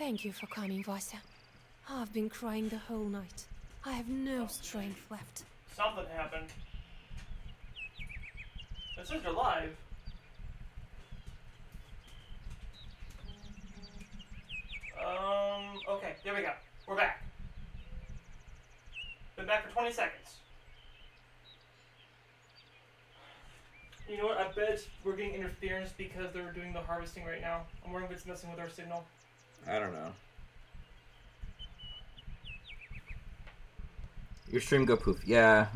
Thank you for coming, Vasya. I've been crying the whole night. I have no strength left. Something happened. It says you're live. Okay, there we go. We're back. Been back for 20 seconds. You know what? I bet we're getting interference because they're doing the harvesting right now. I'm wondering if it's messing with our signal. I don't know. Your stream go poof. Yeah.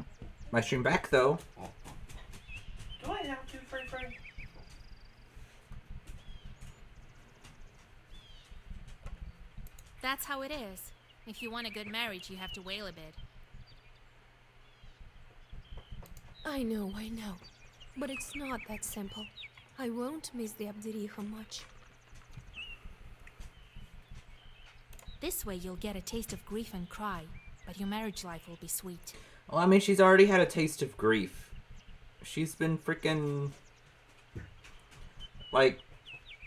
My stream back though. Do I have to, Frey? That's how it is. If you want a good marriage, you have to wail a bit. I know. But it's not that simple. I won't miss the Abderiha much. This way you'll get a taste of grief and cry, but your marriage life will be sweet. Well, I mean, she's already had a taste of grief. She's been freaking, like,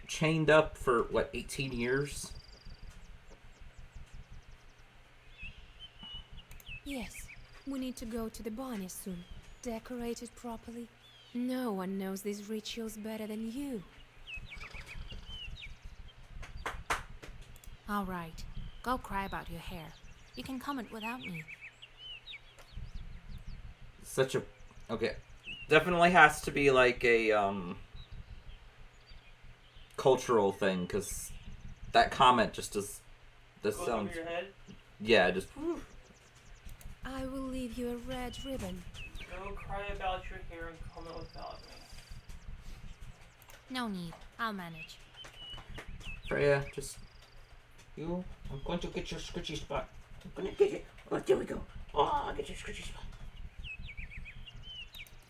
chained up for, what, 18 years? Yes, we need to go to the banya soon. Decorate it properly. No one knows these rituals better than you. All right, go cry about your hair. You can comment without me. Such a... Okay. Definitely has to be like a, cultural thing, because that comment just does... This Goes sounds... over your head? Yeah, just... I will leave you a red ribbon. Go cry about your hair and comment without me. No need. I'll manage. Freya, just... You... I'm going to get your scritchy spot. I'm going to get it. Oh, there we go. Oh, I'll get your scritchy spot.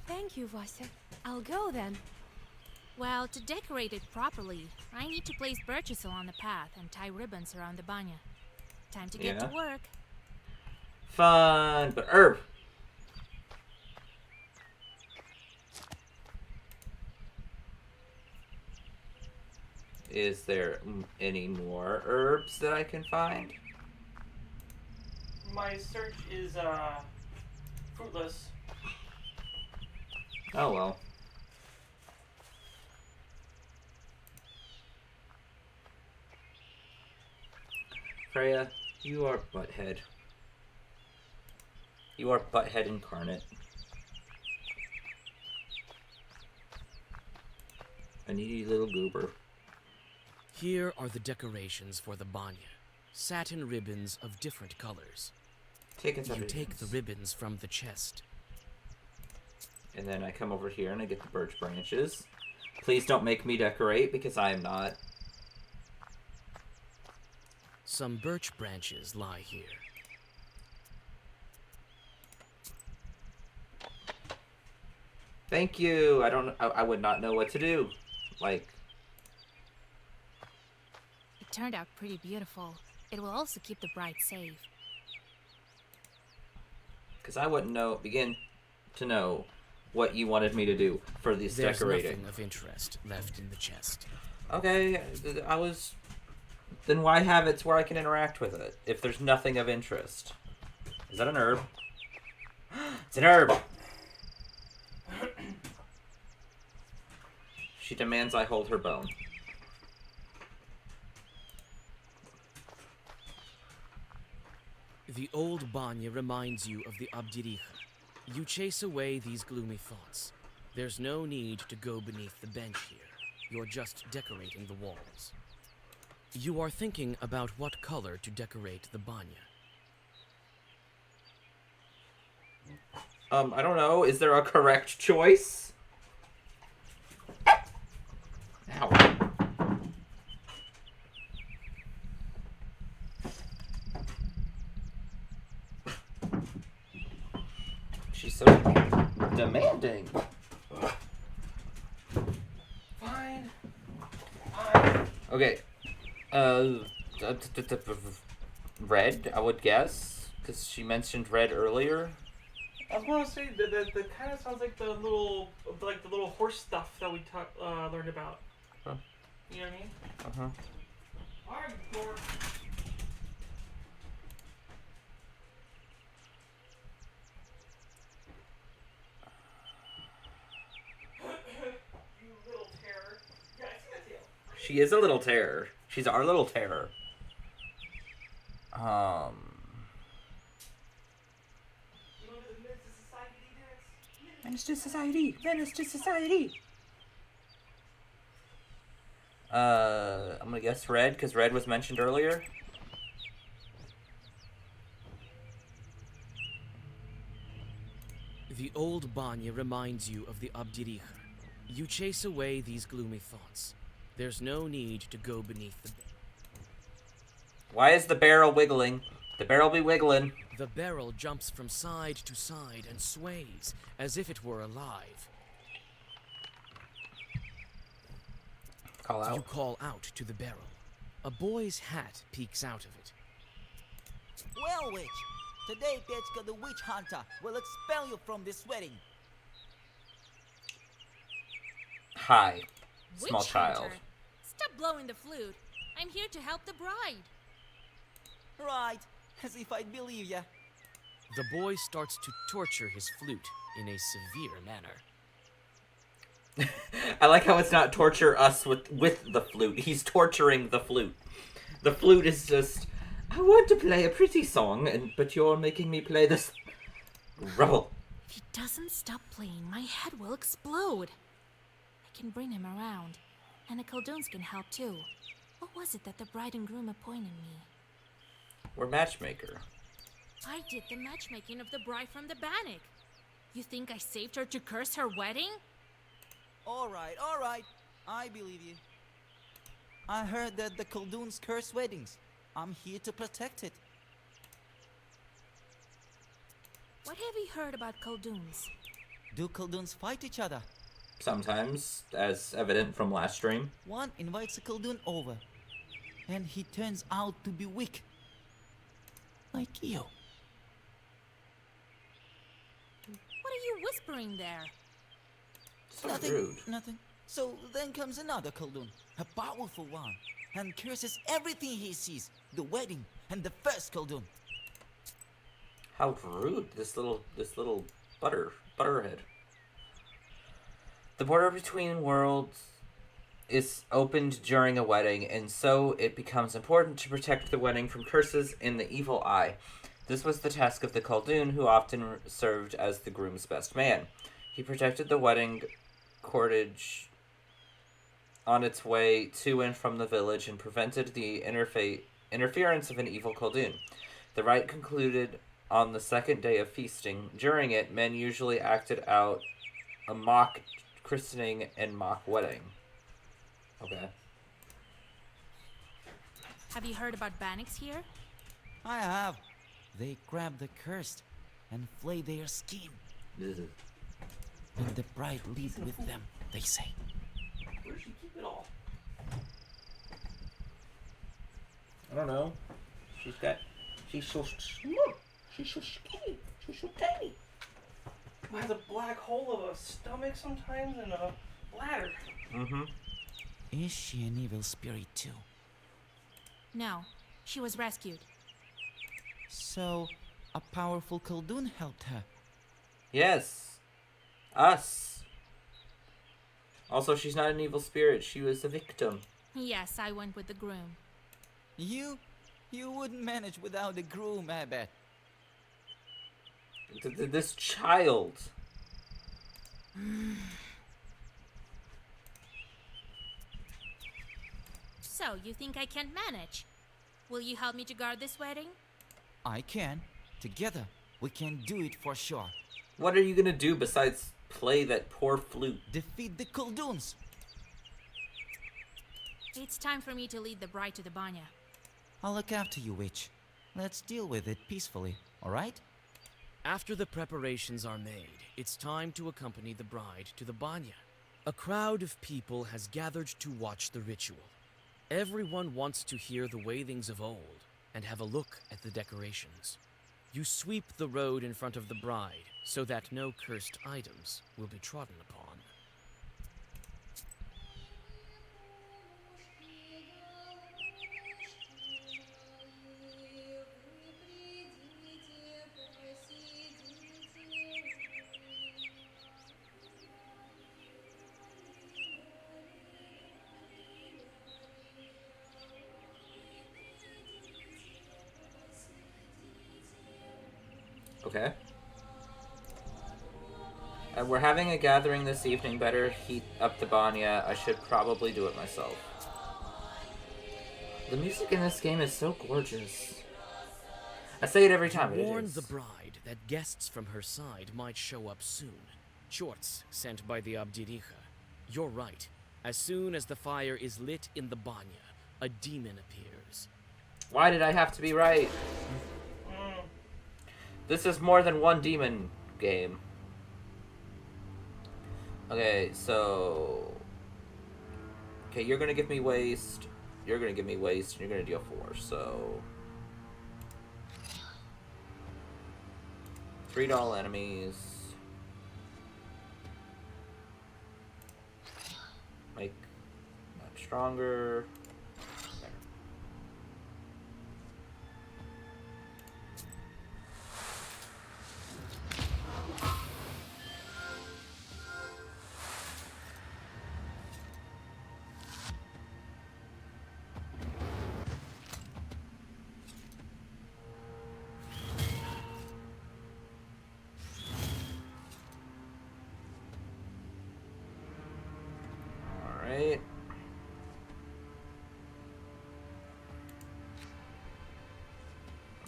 Thank you, Vasya. I'll go then. Well, to decorate it properly, I need to place birches along the path and tie ribbons around the banya. Time to get to work. Fun, but herb. Is there any more herbs that I can find? My search is, fruitless. Oh well. Freya, you are Butthead. You are Butthead incarnate. A needy little goober. Here are the decorations for the banya. Satin ribbons of different colors. You take the ribbons from the chest. And then I come over here and I get the birch branches. Please don't make me decorate because I am not. Some birch branches lie here. Thank you. I would not know what to do. Like, It turned out pretty beautiful. It will also keep the bride safe. because I wouldn't begin to know what you wanted me to do for this decorating. There's nothing of interest left in the chest. Okay, then why have it to where I can interact with it if there's nothing of interest? Is that an herb? It's an herb! She demands I hold her bone. The old banya reminds you of the Abdiricha. You chase away these gloomy thoughts. There's no need to go beneath the bench here. You're just decorating the walls. You are thinking about what color to decorate the banya. I don't know. Is there a correct choice? Ow. She's so demanding. Fine. Okay. Red, I would guess, because she mentioned red earlier. I was going to say that kind of sounds like the little horse stuff that we learned about. Huh. You know what I mean? I'm dork. You little terror. Yeah, I see that tail. She is a little terror. She's our little terror. You want to do the Minister Society dance? Menace to society. Menace to society. I'm gonna guess red, because red was mentioned earlier. The old Banya reminds you of the Abdirija. You chase away these gloomy thoughts. There's no need to go beneath the... Why is the barrel wiggling? The barrel be wiggling. The barrel jumps from side to side and sways as if it were alive. Call You out. call out to the barrel. A boy's hat peeks out of it. Well, witch, today Betchka the witch hunter will expel you from this wedding. Hi, small Witch child. hunter. Stop blowing the flute. I'm here to help the bride. Right, as if I'd believe ya. The boy starts to torture his flute in a severe manner. I like how it's not torture us with the flute. He's torturing the flute. The flute is just, I want to play a pretty song, but you're making me play this rubble. If he doesn't stop playing, my head will explode. I can bring him around, and the Kolduns can help too. What was it that the bride and groom appointed me? We're matchmaker. I did the matchmaking of the bride from the Bannock. You think I saved her to curse her wedding? All right, I believe you. I heard that the Kolduns curse weddings. I'm here to protect it. What have you heard about Kolduns? Do Kolduns fight each other? Sometimes, as evident from last stream. One invites a Koldun over, and he turns out to be weak. Like you. What are you whispering there? So Nothing, rude. nothing. So then comes another Koldun, a powerful one, and curses everything he sees, the wedding and the first Koldun. How rude, this little butterhead. The border between worlds is opened during a wedding, and so it becomes important to protect the wedding from curses in the evil eye. This was the task of the Khaldun, who often served as the groom's best man. He protected the wedding cordage on its way to and from the village and prevented the interference of an evil Khaldun. The rite concluded on the second day of feasting. During it, men usually acted out a mock christening and mock wedding. Okay. Have you heard about Bannocks here? I have. They grab the cursed and flay their skin. And the bride leads with them, they say. Where does she keep it all? I don't know. She's so small. She's so skinny. She's so tiny. It has a black hole of a stomach sometimes and a bladder. Mm-hmm. Is she an evil spirit too? No, she was rescued. So, a powerful Koldun helped her. Yes. Us. Also, she's not an evil spirit. She was a victim. Yes, I went with the groom. You wouldn't manage without a groom, I bet. This child. So, you think I can't manage? Will you help me to guard this wedding? I can. Together, we can do it for sure. What are you gonna do besides play that poor flute? Defeat the Kolduns. It's time for me to lead the bride to the banya. I'll look after you, witch. Let's deal with it peacefully, alright? After the preparations are made, it's time to accompany the bride to the banya. A crowd of people has gathered to watch the ritual. Everyone wants to hear the wailings of old and have a look at the decorations. You sweep the road in front of the bride so that no cursed items will be trodden upon. Okay. We're having a gathering this evening. Better heat up the banya. I should probably do it myself. The music in this game is so gorgeous. I say it every time. You It warned is. the bride that guests from her side might show up soon. Shorts sent by the Abdiricha. You're right. As soon as the fire is lit in the banya, a demon appears. Why did I have to be right? This is more than one demon game. Okay, so... Okay, you're gonna give me waste. You're gonna give me waste, and you're gonna deal 4, so... 3 doll enemies. Make that stronger. There. Alright.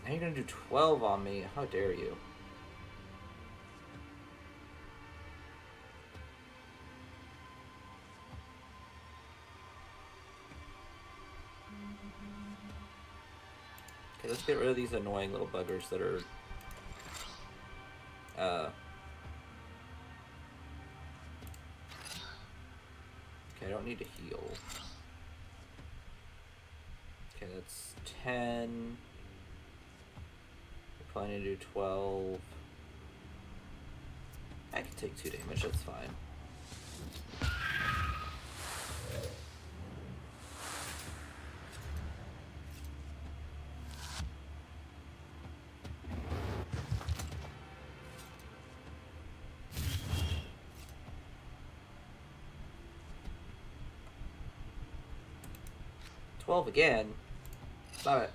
Now you're gonna do 12 on me. How dare you? Okay, let's get rid of these annoying little buggers that are... Okay, I don't need to heal. Okay, that's 10. We're planning to do 12. I can take 2 damage, that's fine. Again. Love it.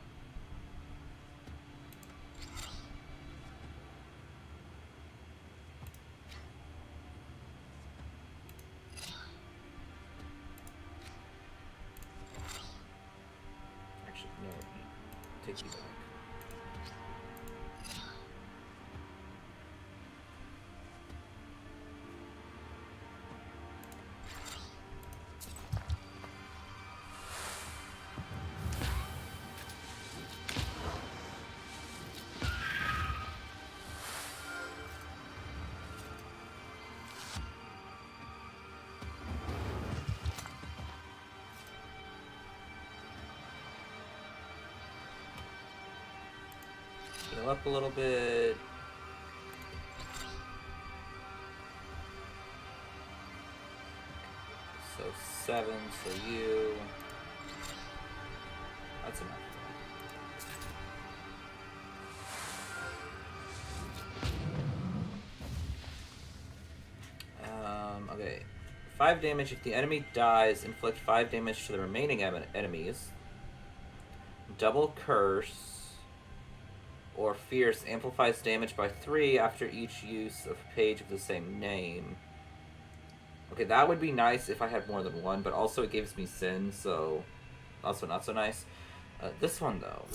Actually, no. Take you back. Heal up a little bit. So 7, so you. That's enough. Okay. 5 damage if the enemy dies, inflict 5 damage to the remaining enemies. Double curse or fierce amplifies damage by 3 after each use of a page of the same name. Okay, that would be nice if I had more than one, but also it gives me sin, so also not so nice. This one, though.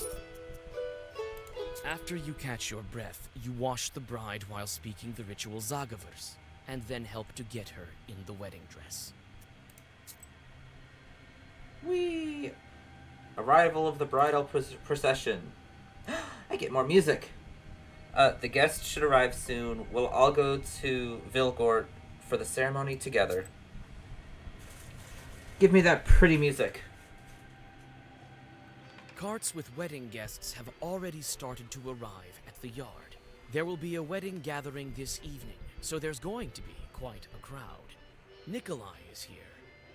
After you catch your breath, you wash the bride while speaking the ritual Zagavers, and then help to get her in the wedding dress. Whee! Arrival of the bridal procession. I get more music. The guests should arrive soon. We'll all go to Vilgort for the ceremony together. Give me that pretty music. Carts with wedding guests have already started to arrive at the yard. There will be a wedding gathering this evening, so there's going to be quite a crowd. Nikolai is here,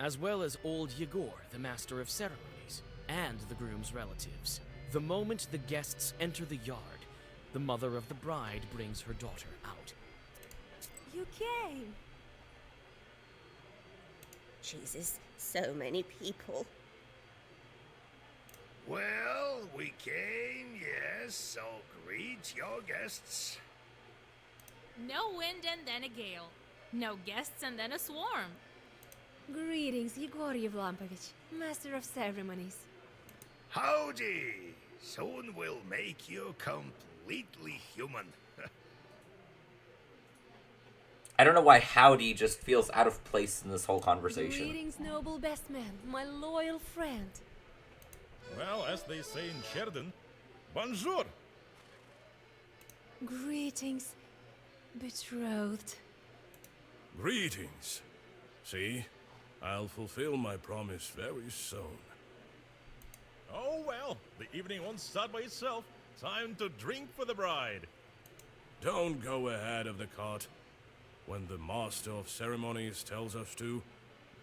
as well as old Yegor, the master of ceremonies, and the groom's relatives. The moment the guests enter the yard, the mother of the bride brings her daughter out. You came. Jesus, so many people. Well, we came, yes, so greet your guests. No wind and then a gale. No guests and then a swarm. Greetings, Igor Yevlampovich, Master of Ceremonies. Howdy! Soon we'll make you completely human. I don't know why howdy just feels out of place in this whole conversation. Greetings, noble best man, my loyal friend. Well, as they say in Sheridan, bonjour! Greetings, betrothed. Greetings. See, I'll fulfill my promise very soon. Oh well, the evening won't start by itself. Time to drink for the bride. Don't go ahead of the cart. When the master of ceremonies tells us to,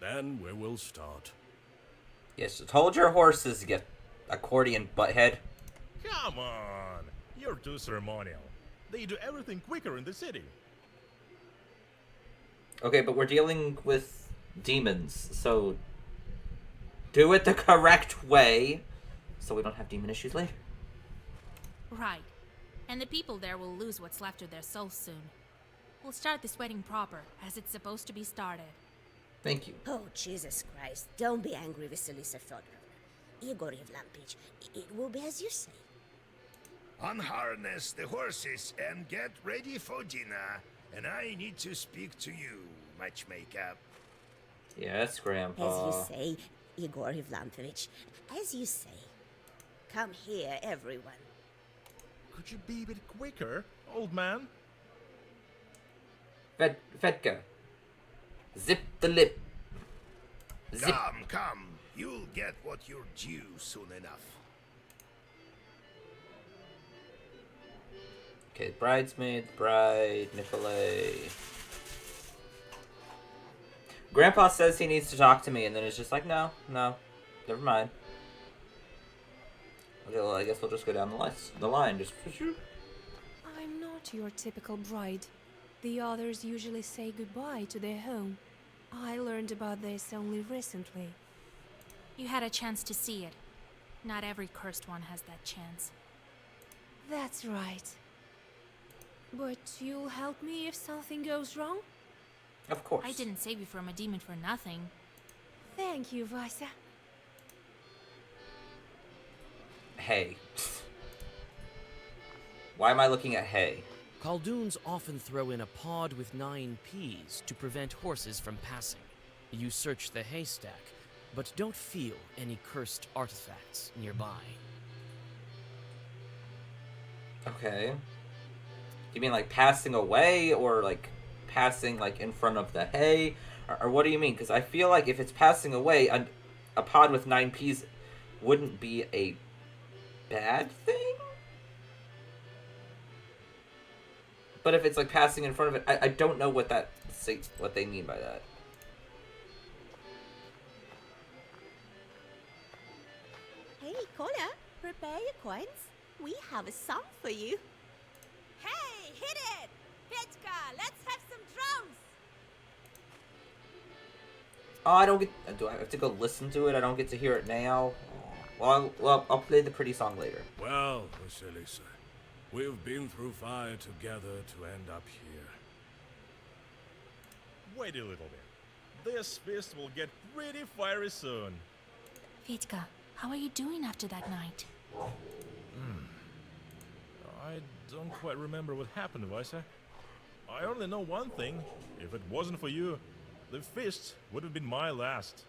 then we will start. Yes, just hold your horses, you accordion butthead. Come on! You're too ceremonial. They do everything quicker in the city. Okay, but we're dealing with demons, so do it the correct way so we don't have demon issues later. Right. And the people there will lose what's left of their souls soon. We'll start this wedding proper, as it's supposed to be started. Thank you. Oh, Jesus Christ. Don't be angry, Vasilisa Fedorovna. Igor Yevlampovich, it will be as you say. Unharness the horses and get ready for dinner. And I need to speak to you, matchmaker. Yes, Grandpa. As you say, Igor Yevlampovich. As you say. Come here, everyone. Could you be a bit quicker, old man? Fedka. Zip the lip. Zip. Come. You'll get what you're due soon enough. Okay, bridesmaid, bride, Nikolay. Grandpa says he needs to talk to me, and then it's just like, no, never mind. Okay, well, I guess we'll just go down the line, just. I'm not your typical bride. The others usually say goodbye to their home. I learned about this only recently. You had a chance to see it. Not every cursed one has that chance. That's right. But you'll help me if something goes wrong? Of course. I didn't save you from a demon for nothing. Thank you, Vasa. Hay. Why am I looking at hay? Khaldoons often throw in a pod with 9 peas to prevent horses from passing. You search the haystack, but don't feel any cursed artifacts nearby. Okay. You mean like passing away, or like passing like in front of the hay? Or what do you mean? Because I feel like if it's passing away, a pod with 9 peas wouldn't be a bad thing? But if it's like passing in front of it, I don't know what they mean by that. Hey, Kola, prepare your coins. We have a song for you. Hey, hit it! Petka, let's have some drums! Oh, I don't get. Do I have to go listen to it? I don't get to hear it now. Well, I'll play the pretty song later. Well, Vasilisa, we've been through fire together to end up here. Wait a little bit. This feast will get pretty fiery soon. Vitka, how are you doing after that night? I don't quite remember what happened, Vaisa. I only know one thing. If it wasn't for you, the feast would have been my last.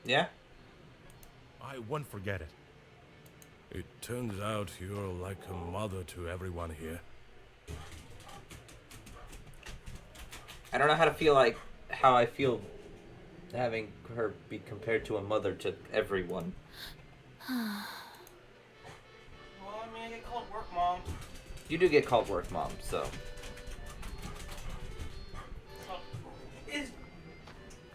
Yeah? I won't forget it. It turns out you're like a mother to everyone here. I don't know how I feel having her be compared to a mother to everyone. Well, I mean, I get called work mom. You do get called work mom, so.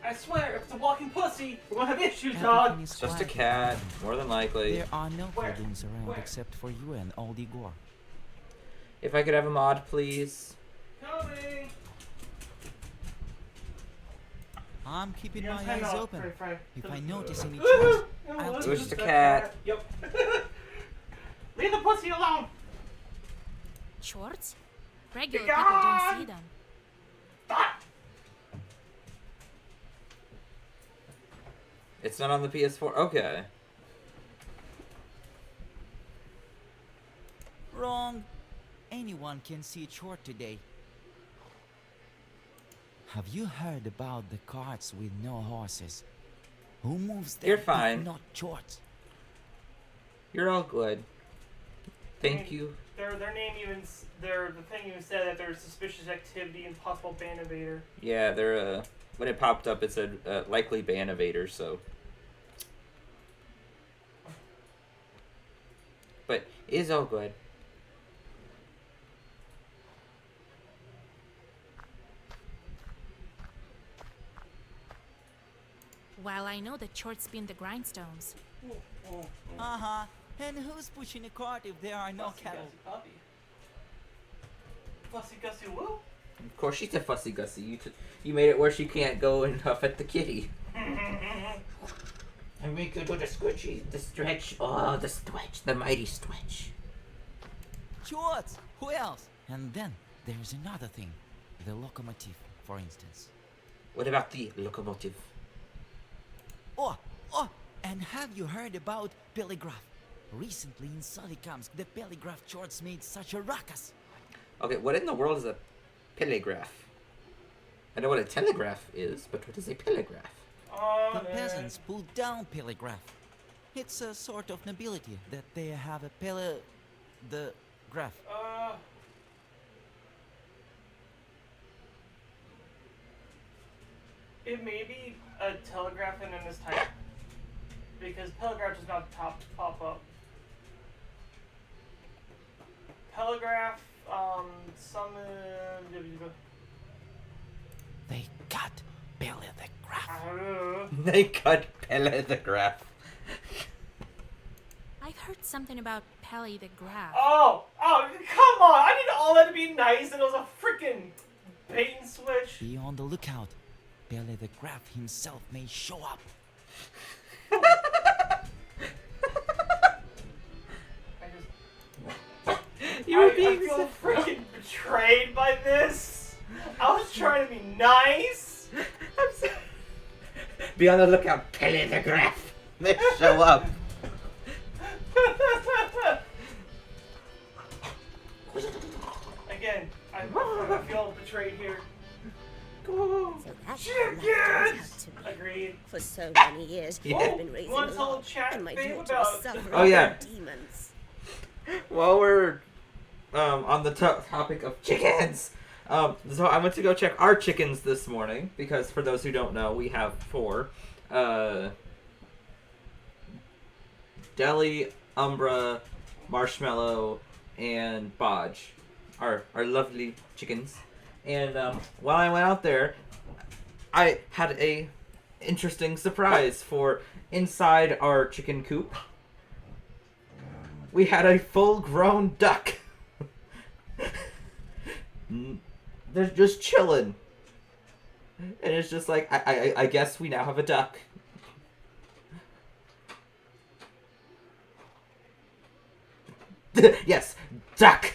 I swear, if it's a walking pussy, we're gonna have issues, dog. Everything is It's just a quiet cat, now. more than likely. There are no Where? Khaldoons around Where? except for you and old Igor. If I could have a mod, please. Coming. I'm keeping You're my on timeout. eyes open. Fry. If I notice any Woohoo! traps, No, I'll it's It was take just a it. cat. Yep. Leave the pussy alone. Schwartz? Regular Be people don't gone! see them. It's not on the PS4. Okay. Wrong. Anyone can see Chort today. Have you heard about the carts with no horses? Who moves them You're if fine. not Chort? You're all good. Thank you. Their name even the thing even said that there's suspicious activity and possible ban evader. Yeah, they're when it popped up, it said likely ban evader. So, but it is all good. While I know that Chort spin the grindstones. Uh-huh. And who's pushing a cart if there are no cattle? Fussy Gussy Woo? Of course, she's a fussy gussy. You made it where she can't go and huff at the kitty. And we could do the squishy, the stretch. Oh, the stretch, the mighty stretch. Chort! Who else? And then there's another thing. The locomotive, for instance. What about the locomotive? Oh, and have you heard about Telegraph? Recently in Solikamsk, the Telegraph Chorts made such a ruckus. Okay, what in the world is a telegraph? I know what a telegraph is, but what is a telegraph? The peasants pulled down Telegraph. It's a sort of nobility that they have a the graph. It may be a telegraph in this type. Because telegraph does not pop up. Telegraph, They cut Pele the Graph. They cut Pele the graph. I've heard something about Pele the Graph. Oh, come on! I need all that to be nice, and it was a freaking bait and switch. Be on the lookout. Pele the Graph himself may show up. I feel freaking betrayed by this. I was trying to be nice. I'm sorry. Be on the lookout, Pele the graph. They show up. Again, I feel betrayed here. So that's how life turns out to be. Agreed. For so many years, Yeah. I've been raising One a whole lot, chat and my thing daughter about- is suffering Oh, yeah. from demons. While we're on the topic of chickens, so I went to go check our chickens this morning because, for those who don't know, we have 4. Deli, Umbra, Marshmallow, and Bodge, our lovely chickens. And while I went out there, I had a interesting surprise for inside our chicken coop. We had a full-grown duck. They're just chilling. And it's just like, I guess we now have a duck. Yes, duck!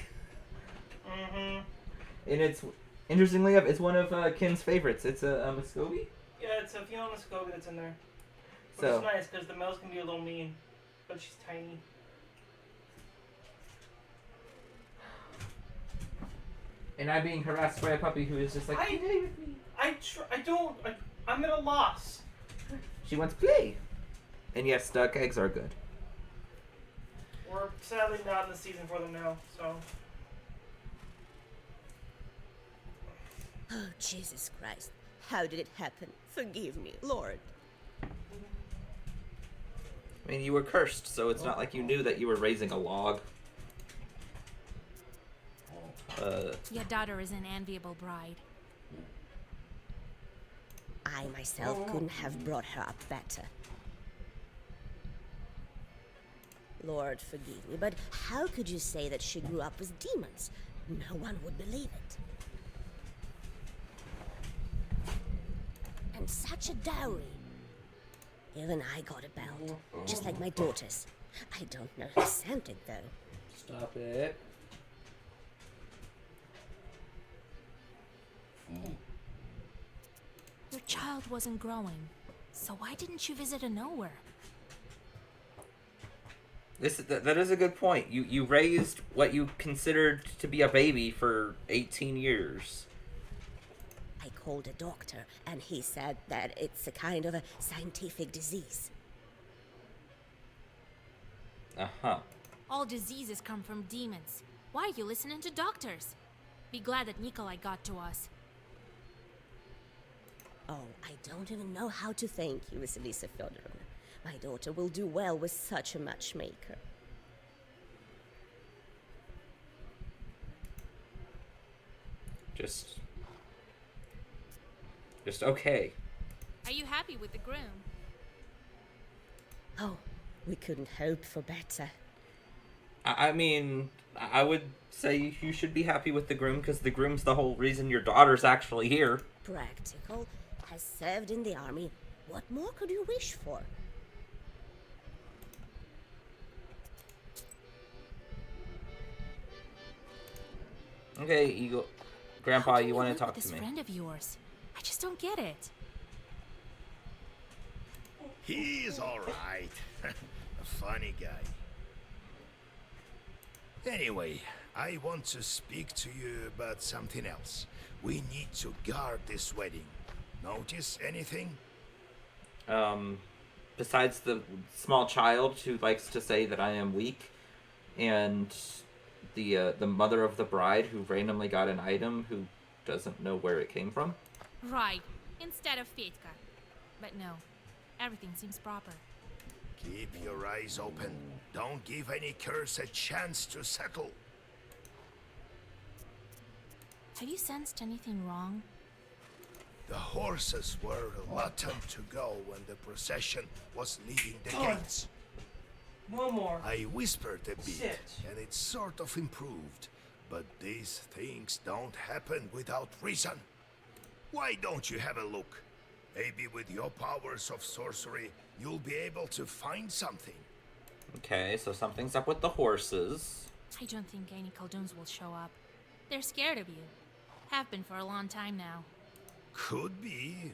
Mm-hmm. And it's, interestingly enough, it's one of Ken's favorites. It's a Muscovy. Yeah, it's a female Muscovy that's in there. Which So, is nice, because the males can be a little mean. But she's tiny. and I'm being harassed by a puppy who is just like, I- play with me. I'm at a loss. She wants to play. And yes, duck eggs are good. We're sadly not in the season for them now, so. Oh, Jesus Christ. How did it happen? Forgive me, Lord. I mean, you were cursed, so it's not like you knew that you were raising a log. Your daughter is an enviable bride. I myself couldn't have brought her up better. Lord, forgive me, but how could you say that she grew up with demons? No one would believe it. And such a dowry. Even I got a belt, just like my daughter's. I don't know who sent it, though. Stop it. Your child wasn't growing, so why didn't you visit a nowhere? That is a good point. You raised what you considered to be a baby for 18 years. I called a doctor, and he said that it's a kind of a scientific disease. Uh-huh. All diseases come from demons. Why are you listening to doctors? Be glad that Nikolai got to us. Oh, I don't even know how to thank you, Vasilisa Fyodorovna. My daughter will do well with such a matchmaker. Just okay. Are you happy with the groom? Oh, we couldn't hope for better. I mean, I would say you should be happy with the groom, because the groom's the whole reason your daughter's actually here. Practical, has served in the army. What more could you wish for? Okay, Eagle. Grandpa, How can you want to live talk with to this me? friend of yours? I just don't get it. He's alright. A funny guy. Anyway, I want to speak to you about something else. We need to guard this wedding. Notice anything? Besides the small child who likes to say that I am weak, and the mother of the bride who randomly got an item who doesn't know where it came from. Right, instead of Fedka. But no, everything seems proper. Keep your eyes open. Don't give any curse a chance to settle. Have you sensed anything wrong? The horses were reluctant to go when the procession was leaving the God. gates. One more. I whispered a bit, Shit. and it sort of improved. But these things don't happen without reason. Why don't you have a look? Maybe with your powers of sorcery, you'll be able to find something. Okay, so something's up with the horses. I don't think any Khaldoons will show up. They're scared of you. Have been for a long time now. Could be.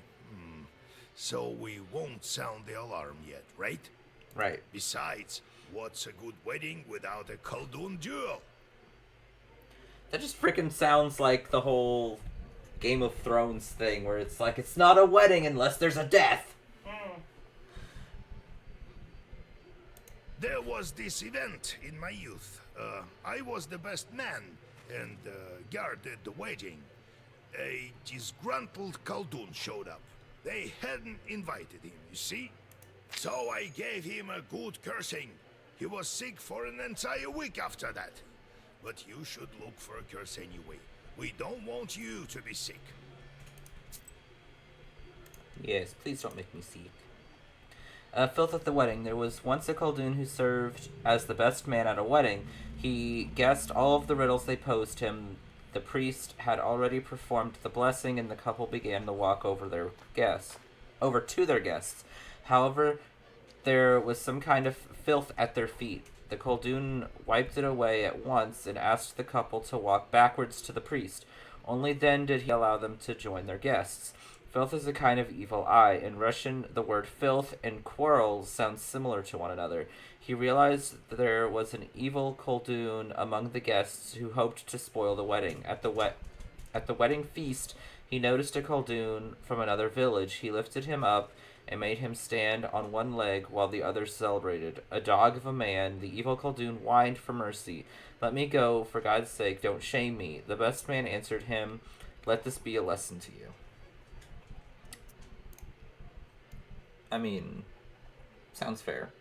So we won't sound the alarm yet, right? Right. Besides, what's a good wedding without a Khaldoon duel? That just freaking sounds like the whole Game of Thrones thing, where it's like, it's not a wedding unless there's a death. There was this event in my youth. I was the best man and guarded the wedding. A disgruntled Khaldoon showed up. They hadn't invited him, you see? So I gave him a good cursing. He was sick for an entire week after that. But you should look for a curse anyway. We don't want you to be sick. Yes, please don't make me sick. Filth at the wedding. There was once a Khaldoon who served as the best man at a wedding. He guessed all of the riddles they posed him. The priest had already performed the blessing, and the couple began to walk over to their guests. However, there was some kind of filth at their feet. The Khaldoon wiped it away at once and asked the couple to walk backwards to the priest. Only then did he allow them to join their guests. Filth is a kind of evil eye. In Russian, the word filth and quarrels sound similar to one another. He realized that there was an evil Khaldoon among the guests who hoped to spoil the wedding. At the wedding feast, he noticed a Khaldoon from another village. He lifted him up and made him stand on one leg while the others celebrated. A dog of a man, the evil Khaldoon whined for mercy. "Let me go, for God's sake, don't shame me." The best man answered him, "Let this be a lesson to you." I mean, sounds fair.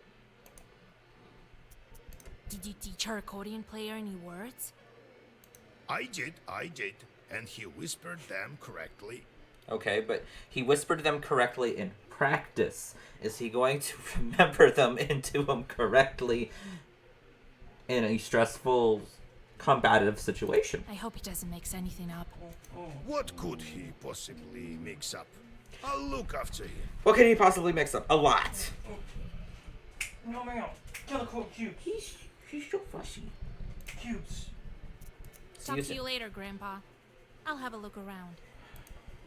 Did you teach our accordion player any words? I did. And he whispered them correctly. Okay, but he whispered them correctly in practice. Is he going to remember them into them correctly in a stressful, combative situation? I hope he doesn't mix anything up. What could he possibly mix up? I'll look after him. What could he possibly mix up? A lot. No, man. Kill the cubes. He's so fussy. Cubes. Talk to you later, Grandpa. I'll have a look around.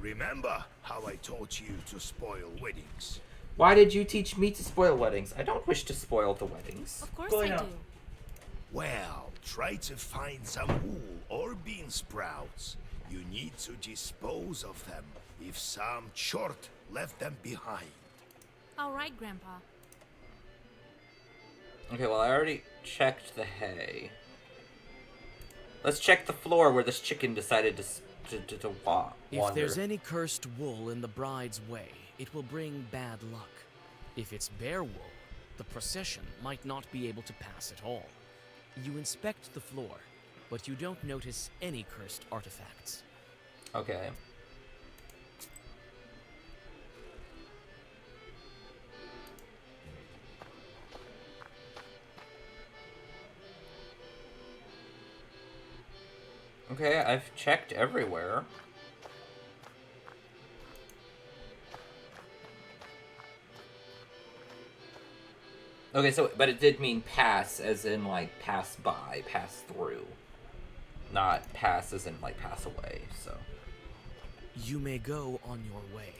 Remember how I taught you to spoil weddings? Why did you teach me to spoil weddings? I don't wish to spoil the weddings. Of course Well, I yeah. do. Well, try to find some wool or bean sprouts. You need to dispose of them if some chort left them behind. All right, Grandpa. Okay, well, I already checked the hay. Let's check the floor where this chicken decided to wander. If there's any cursed wool in the bride's way, it will bring bad luck. If it's bare wool, the procession might not be able to pass at all. You inspect the floor, but you don't notice any cursed artifacts. Okay. Okay, I've checked everywhere. Okay, so, but it did mean pass, as in, like, pass by, pass through. Not pass as in, like, pass away, so. You may go on your way.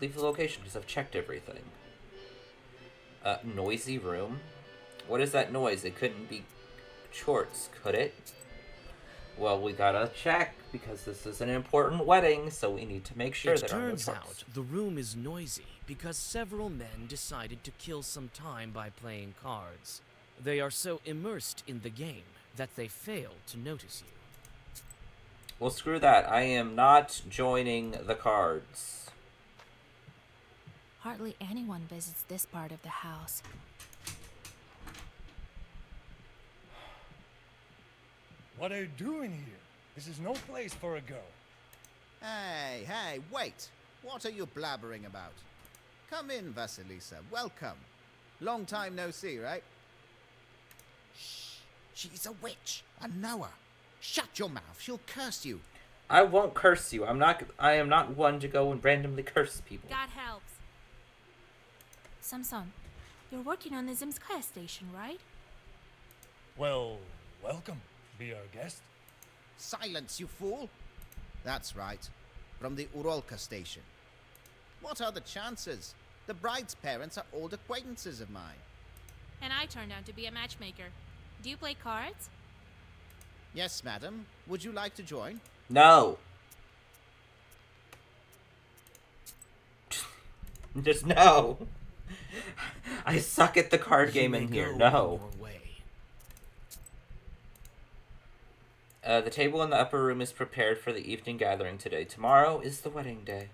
Leave the location, because I've checked everything. Noisy room? What is that noise? It couldn't be chorts, could it? Well, we gotta check, because this is an important wedding, so we need to make sure It that our turns chorts. out the room is noisy because several men decided to kill some time by playing cards. They are so immersed in the game that they fail to notice you. Well, screw that. I am not joining the cards. Hardly anyone visits this part of the house. What are you doing here? This is no place for a girl. Hey, wait! What are you blabbering about? Come in, Vasilisa. Welcome. Long time no see, right? Shh! She's a witch. I know her. Shut your mouth. She'll curse you. I won't curse you. I am not one to go and randomly curse people. God helps. Samson, you're working on the Zimskaya station, right? Well, welcome. Be our guest. Silence, you fool! That's right. From the Urolka station. What are the chances? The bride's parents are old acquaintances of mine. And I turned out to be a matchmaker. Do you play cards? Yes, madam. Would you like to join? No. Just no. I suck at the card game in here. No. The table in the upper room is prepared for the evening gathering today. Tomorrow is the wedding day.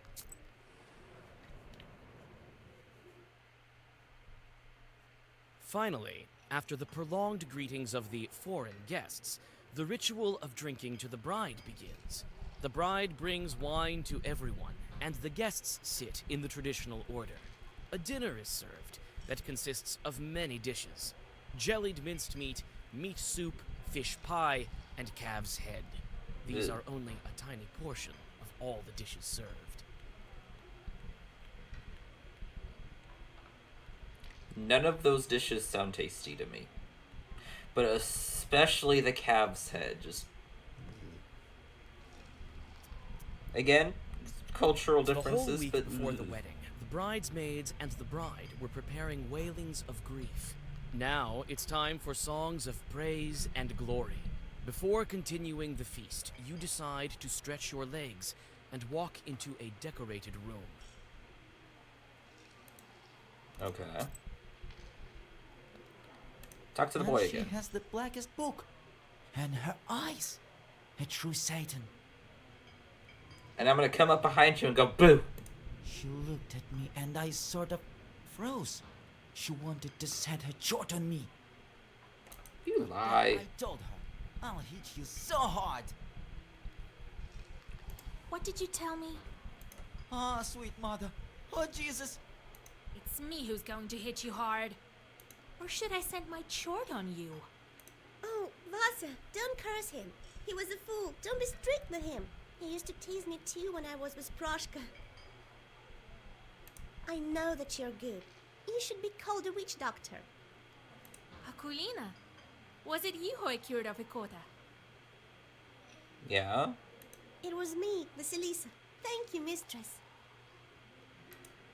Finally, after the prolonged greetings of the foreign guests, the ritual of drinking to the bride begins. The bride brings wine to everyone, and the guests sit in the traditional order. A dinner is served that consists of many dishes: jellied minced meat, meat soup, fish pie, and calf's head. These are only a tiny portion of all the dishes served. None of those dishes sound tasty to me. But especially the calf's head. Just. Again, cultural differences, The whole week but. before the wedding, the bridesmaids and the bride were preparing wailings of grief. Now it's time for songs of praise and glory. Before continuing the feast, you decide to stretch your legs and walk into a decorated room. Okay. Talk to the And boy she again. has the blackest book. And her eyes. A true Satan. And I'm gonna come up behind you and go, boo! She looked at me and I sort of froze. She wanted to set her short on me. You lie. I told her, I'll hit you so hard. What did you tell me? Ah, sweet mother. Oh, Jesus. It's me who's going to hit you hard. Or should I send my chort on you? Oh, Vasa, don't curse him. He was a fool. Don't be strict with him. He used to tease me too when I was with Proshka. I know that you're good. You should be called a witch doctor. Akulina, was it you who I cured of Ikota? Yeah? It was me, Vasilisa. Thank you, mistress.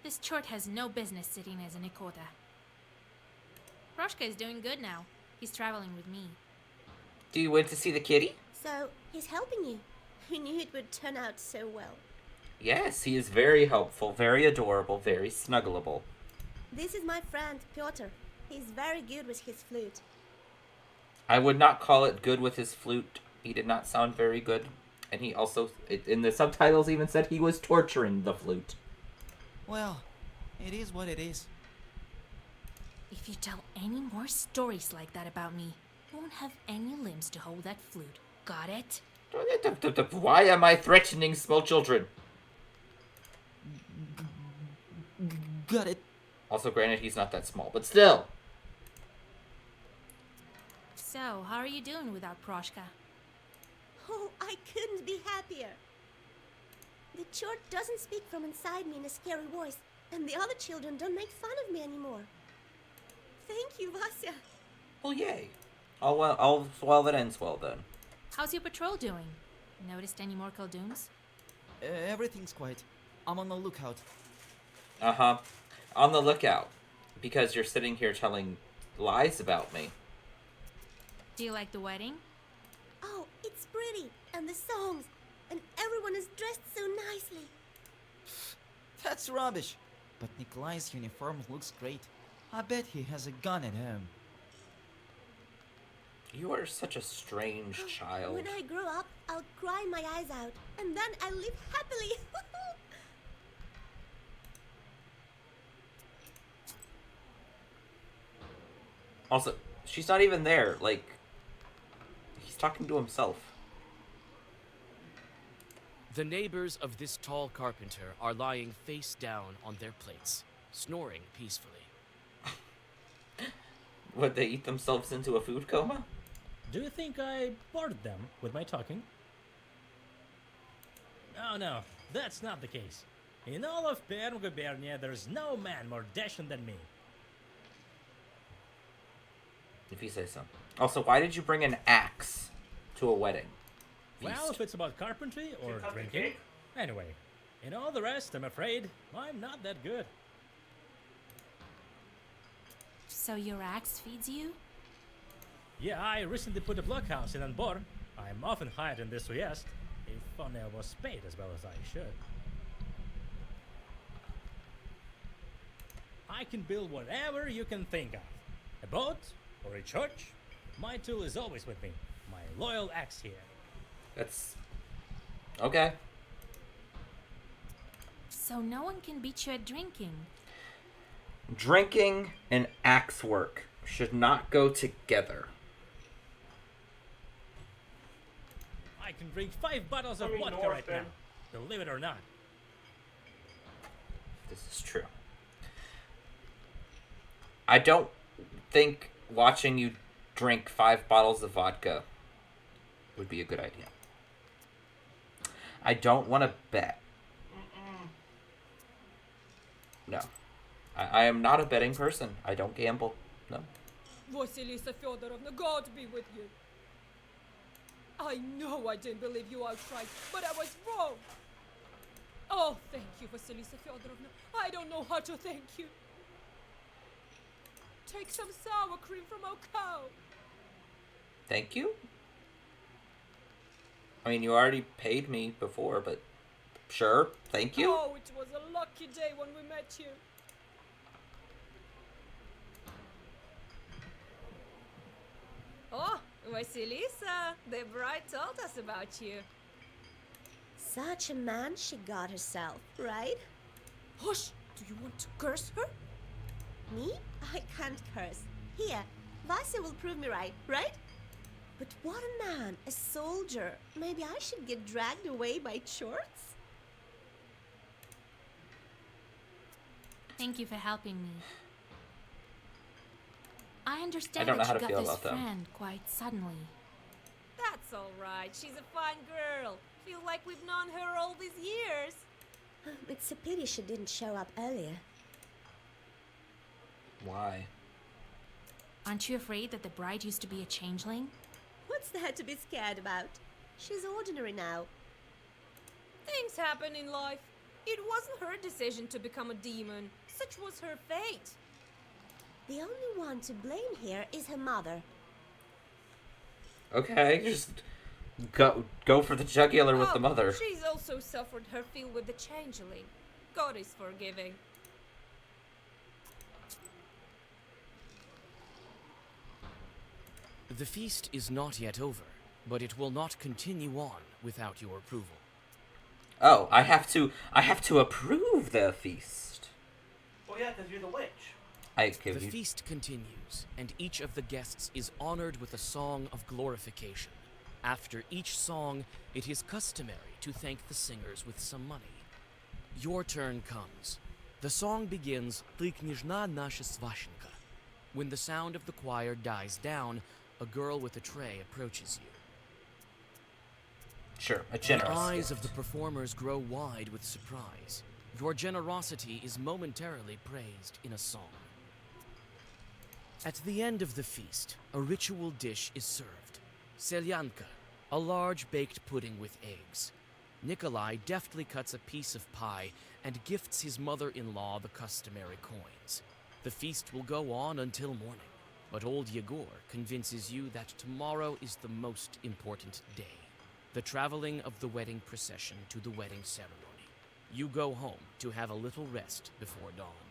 This chort has no business sitting as a Nikota. Proshka is doing good now. He's traveling with me. Do you went to see the kitty? So, he's helping you. We knew it would turn out so well. Yes, he is very helpful, very adorable, very snuggleable. This is my friend, Pyotr. He's very good with his flute. I would not call it good with his flute. He did not sound very good. And he also, in the subtitles, even said he was torturing the flute. Well, it is what it is. If you tell any more stories like that about me, you won't have any limbs to hold that flute. Got it? Why am I threatening small children? Got it. Also, granted, he's not that small, but still. So, how are you doing without Proshka? Oh, I couldn't be happier. The chort doesn't speak from inside me in a scary voice, and the other children don't make fun of me anymore. Thank you, Vasya. Well, yay. All well that ends well, then. How's your patrol doing? Noticed any more Khaldun's? Everything's quiet. I'm on the lookout. Uh-huh. On the lookout. Because you're sitting here telling lies about me. Do you like the wedding? Oh, it's pretty, and the songs, and everyone is dressed so nicely. That's rubbish. But Nikolai's uniform looks great. I bet he has a gun at home. You are such a strange child. When I grow up, I'll cry my eyes out, and then I'll live happily. Also, she's not even there. Like, he's talking to himself. The neighbors of this tall carpenter are lying face down on their plates, snoring peacefully. Would they eat themselves into a food coma? Do you think I bored them with my talking? Oh no, that's not the case. In all of Perm Gubernia, there's no man more dashing than me. If you say so. Also, why did you bring an axe to a wedding? Well, Feast. if it's about carpentry or cut the drinking. cake? Anyway, in all the rest, I'm afraid I'm not that good. So your axe feeds you? Yeah, I recently put a blockhouse in Anbor. I'm often hired in this Uyest. If only I was paid as well as I should. I can build whatever you can think of. A boat or a church. My tool is always with me. My loyal axe here. That's... okay. So no one can beat you at drinking. Drinking and axe work should not go together. I can drink 5 bottles of I mean, vodka North right now. Bend. Believe it or not. This is true. I don't think watching you drink 5 bottles of vodka would be a good idea. I don't want to bet. No. I am not a betting person. I don't gamble. No. Vasilisa Feodorovna, God be with you. I know I didn't believe you outright, but I was wrong. Oh, thank you, Vasilisa Feodorovna. I don't know how to thank you. Take some sour cream from our cow. Thank you? I mean, you already paid me before, but sure. Thank you. Oh, it was a lucky day when we met you. Oh, Vasilisa, the bride told us about you. Such a man she got herself, right? Hush! Do you want to curse her? Me? I can't curse. Here, Vasya will prove me right, right? But what a man, a soldier. Maybe I should get dragged away by chorts? Thank you for helping me. I understand don't know that how you to got feel this about them. friend quite suddenly. That's all right. She's a fine girl. Feel like we've known her all these years. It's a pity she didn't show up earlier. Why? Aren't you afraid that the bride used to be a changeling? What's there to be scared about? She's ordinary now. Things happen in life. It wasn't her decision to become a demon. Such was her fate. The only one to blame here is her mother. Okay, just go for the jugular with the mother. She's also suffered her fill with the changeling. God is forgiving. The feast is not yet over, but it will not continue on without your approval. Oh, I have to approve the feast. Oh yeah, because you're the witch. The feast continues, and each of the guests is honored with a song of glorification. After each song, it is customary to thank the singers with some money. Your turn comes. The song begins, "Ты княжна наша сващенка." When the sound of the choir dies down, a girl with a tray approaches you. Sure, a generous The eyes gift. of the performers grow wide with surprise. Your generosity is momentarily praised in a song. At the end of the feast, a ritual dish is served. Selyanka, a large baked pudding with eggs. Nikolai deftly cuts a piece of pie and gifts his mother-in-law the customary coins. The feast will go on until morning, but old Yegor convinces you that tomorrow is the most important day. The traveling of the wedding procession to the wedding ceremony. You go home to have a little rest before dawn.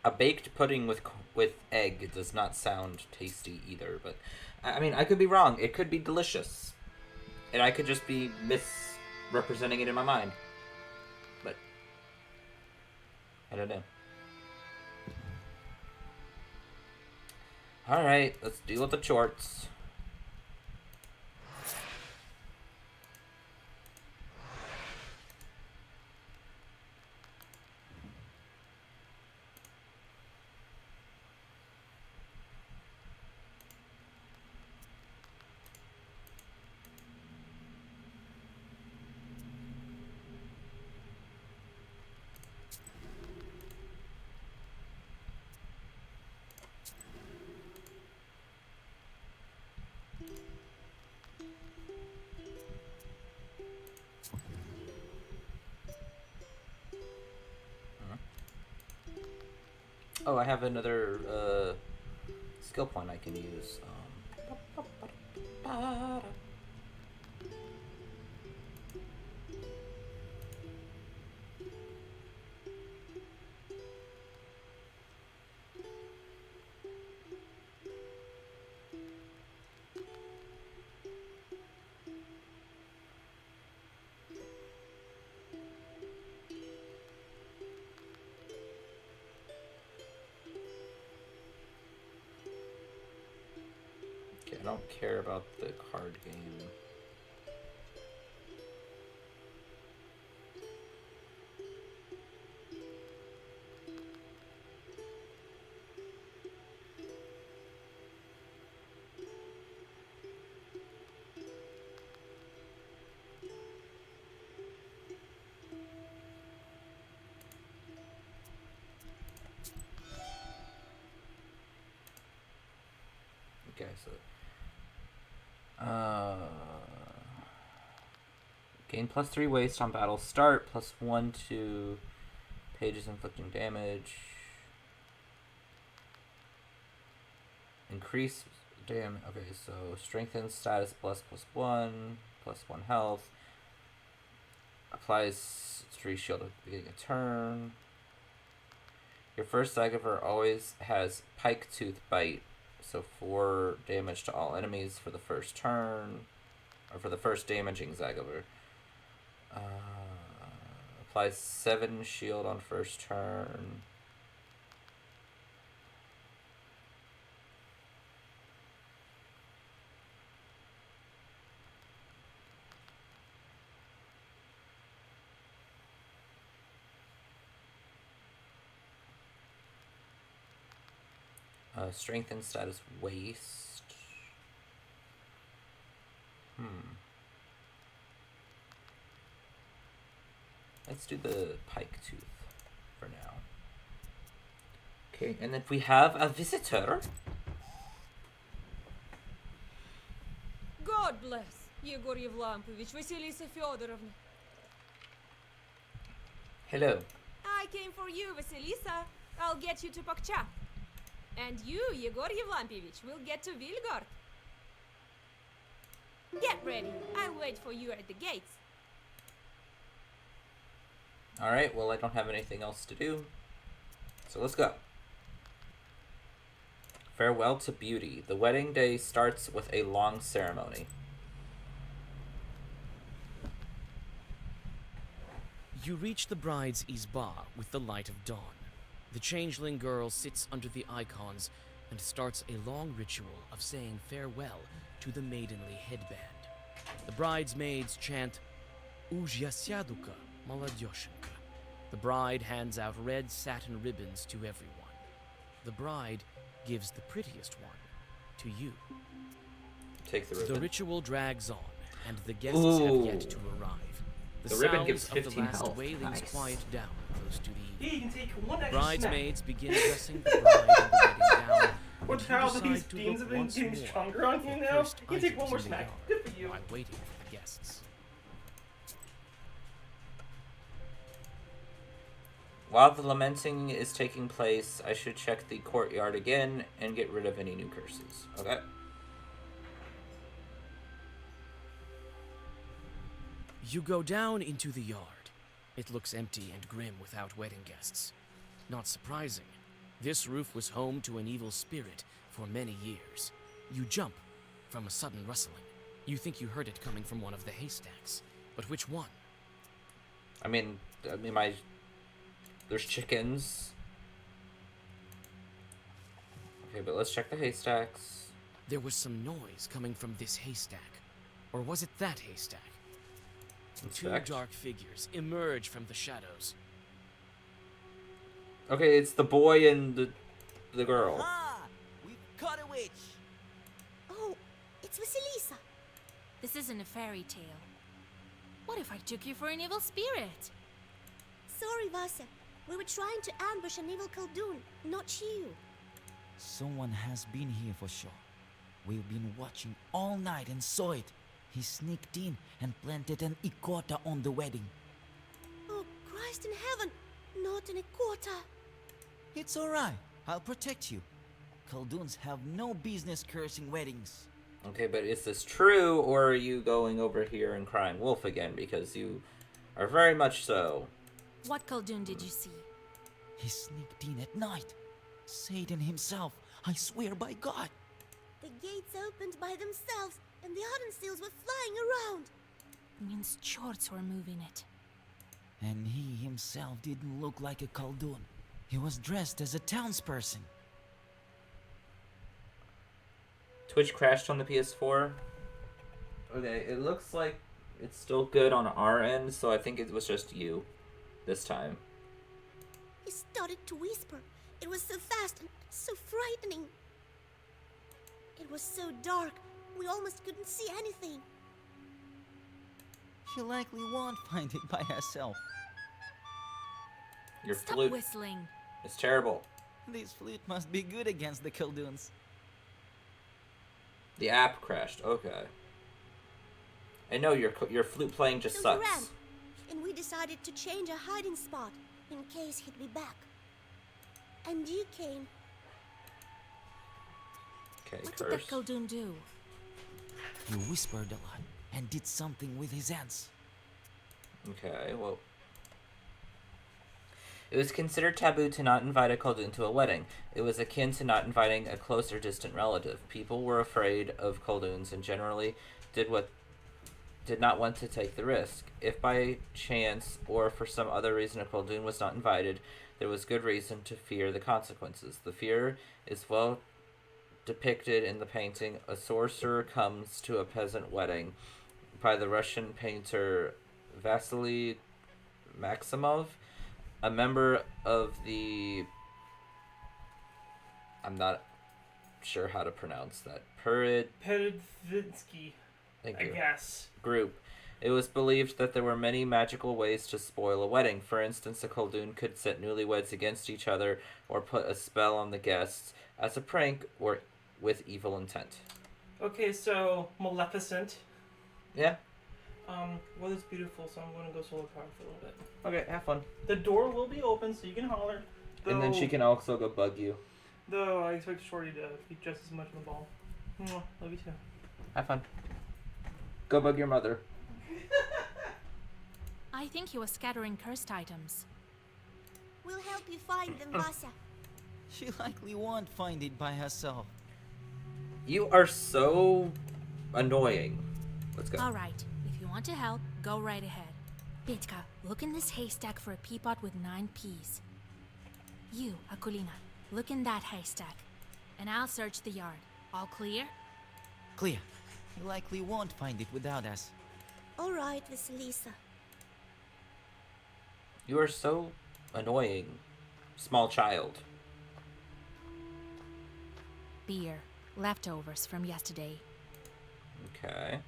A baked pudding with egg does not sound tasty either, but I mean, I could be wrong. It could be delicious. And I could just be misrepresenting it in my mind. But I don't know. Alright, let's deal with the chorts. Oh, I have another skill point I can use. Okay, I don't care about the card game. Okay, so gain +3 waste on battle start, +1 to pages inflicting damage. Increase damage. Okay, so strengthen status +1, +1 health. Applies 3 shield at the beginning of turn. Your first Zagaver always has Pike Tooth Bite. So 4 damage to all enemies for the first turn, or for the first damaging Zagaver. Applies 7 shield on first turn. Strength and status waste. Let's do the Pike Tooth for now. Okay, and then we have a visitor. God bless. Yegor Yevlampovich, Vasilisa Fyodorovna. Hello. I came for you, Vasilisa. I'll get you to Pakcha. And you, Yegor Yevlampovich, will get to Vilgard. Get ready. I'll wait for you at the gates. Alright, well, I don't have anything else to do. So let's go. Farewell to beauty. The wedding day starts with a long ceremony. You reach the bride's izba with the light of dawn. The changeling girl sits under the icons and starts a long ritual of saying farewell to the maidenly headband. The bridesmaids chant Uzhyasyaduka Maladyoshenka. The bride hands out red satin ribbons to everyone. The bride gives the prettiest one to you. Take the ribbon. The ritual drags on, and the guests have yet to arrive. The ribbon gives sounds of 15 the last health. wailings Nice. quiet down close to the Yeah, you can take one extra bridesmaids begin dressing the bride in the wedding gown. What and how you these decide to beans look have been once getting more stronger on for you now? cursed You take one items more in the snack. yard Good for you. while waiting for the guests. While the lamenting is taking place, I should check the courtyard again and get rid of any new curses. Okay? You go down into the yard. It looks empty and grim without wedding guests. Not surprising. This roof was home to an evil spirit for many years. You jump from a sudden rustling. You think you heard it coming from one of the haystacks. But which one? I mean, there's chickens. Okay, but let's check the haystacks. There was some noise coming from this haystack. Or was it that haystack? Inspect. Two dark figures emerge from the shadows. Okay, it's the boy and the girl. Ah! We've caught a witch! Oh, it's Vasilisa. This isn't a fairy tale. What if I took you for an evil spirit? Sorry, Vasa. We were trying to ambush an evil Khaldun, not you. Someone has been here for sure. We've been watching all night and saw it. He sneaked in and planted an ikota on the wedding. Oh, Christ in heaven! Not an Ikota! It's alright. I'll protect you. Khalduns have no business cursing weddings. Okay, but is this true, or are you going over here and crying wolf again? Because you are very much so. What Khaldun did you see? He sneaked in at night. Satan himself, I swear by God. The gates opened by themselves, and the Ardenseals were flying around. Means Chorts were moving it. And he himself didn't look like a Khaldun. He was dressed as a townsperson. Twitch crashed on the PS4. Okay, it looks like it's still good on our end, so I think it was just you this time. He started to whisper. It was so fast and so frightening. It was so dark, we almost couldn't see anything. She likely won't find it by herself. Your Stop flute whistling. is terrible. This flute must be good against the Khalduns. The app crashed. Okay. I know your flute playing just So he sucks. ran, and we decided to change our hiding spot in case he'd be back. And you came. Okay, What did curse. that Khaldun do? He whispered a lot and did something with his hands. Okay, well. It was considered taboo to not invite a Khaldun to a wedding. It was akin to not inviting a close or distant relative. People were afraid of Khalduns and generally did not want to take the risk. If by chance or for some other reason a Khaldun was not invited, there was good reason to fear the consequences. The fear is well depicted in the painting A Sorcerer Comes to a Peasant Wedding by the Russian painter Vasily Maximov, a member of the... I'm not sure how to pronounce that. Peredvinsky, Thank I you. guess. Group. It was believed that there were many magical ways to spoil a wedding. For instance, a Khaldun could set newlyweds against each other or put a spell on the guests as a prank or with evil intent. Okay, so Maleficent Yeah. Weather's beautiful, so I'm going to go solar power for a little bit. Okay, have fun. The door will be open, so you can holler. And then she can also go bug you. Though I expect Shorty to be just as much on the ball. Mwah, love you too. Have fun. Go bug your mother. I think he was scattering cursed items. We'll help you find them, Vasa. She likely won't find it by herself. You are so annoying. Let's go. Alright, if you want to help, go right ahead. Petka, look in this haystack for a pea pot with 9 peas. You, Akulina, look in that haystack. And I'll search the yard. All clear? Clear. You likely won't find it without us. All right, Vasilisa. You are so annoying, small child. Beer. Leftovers from yesterday. Okay.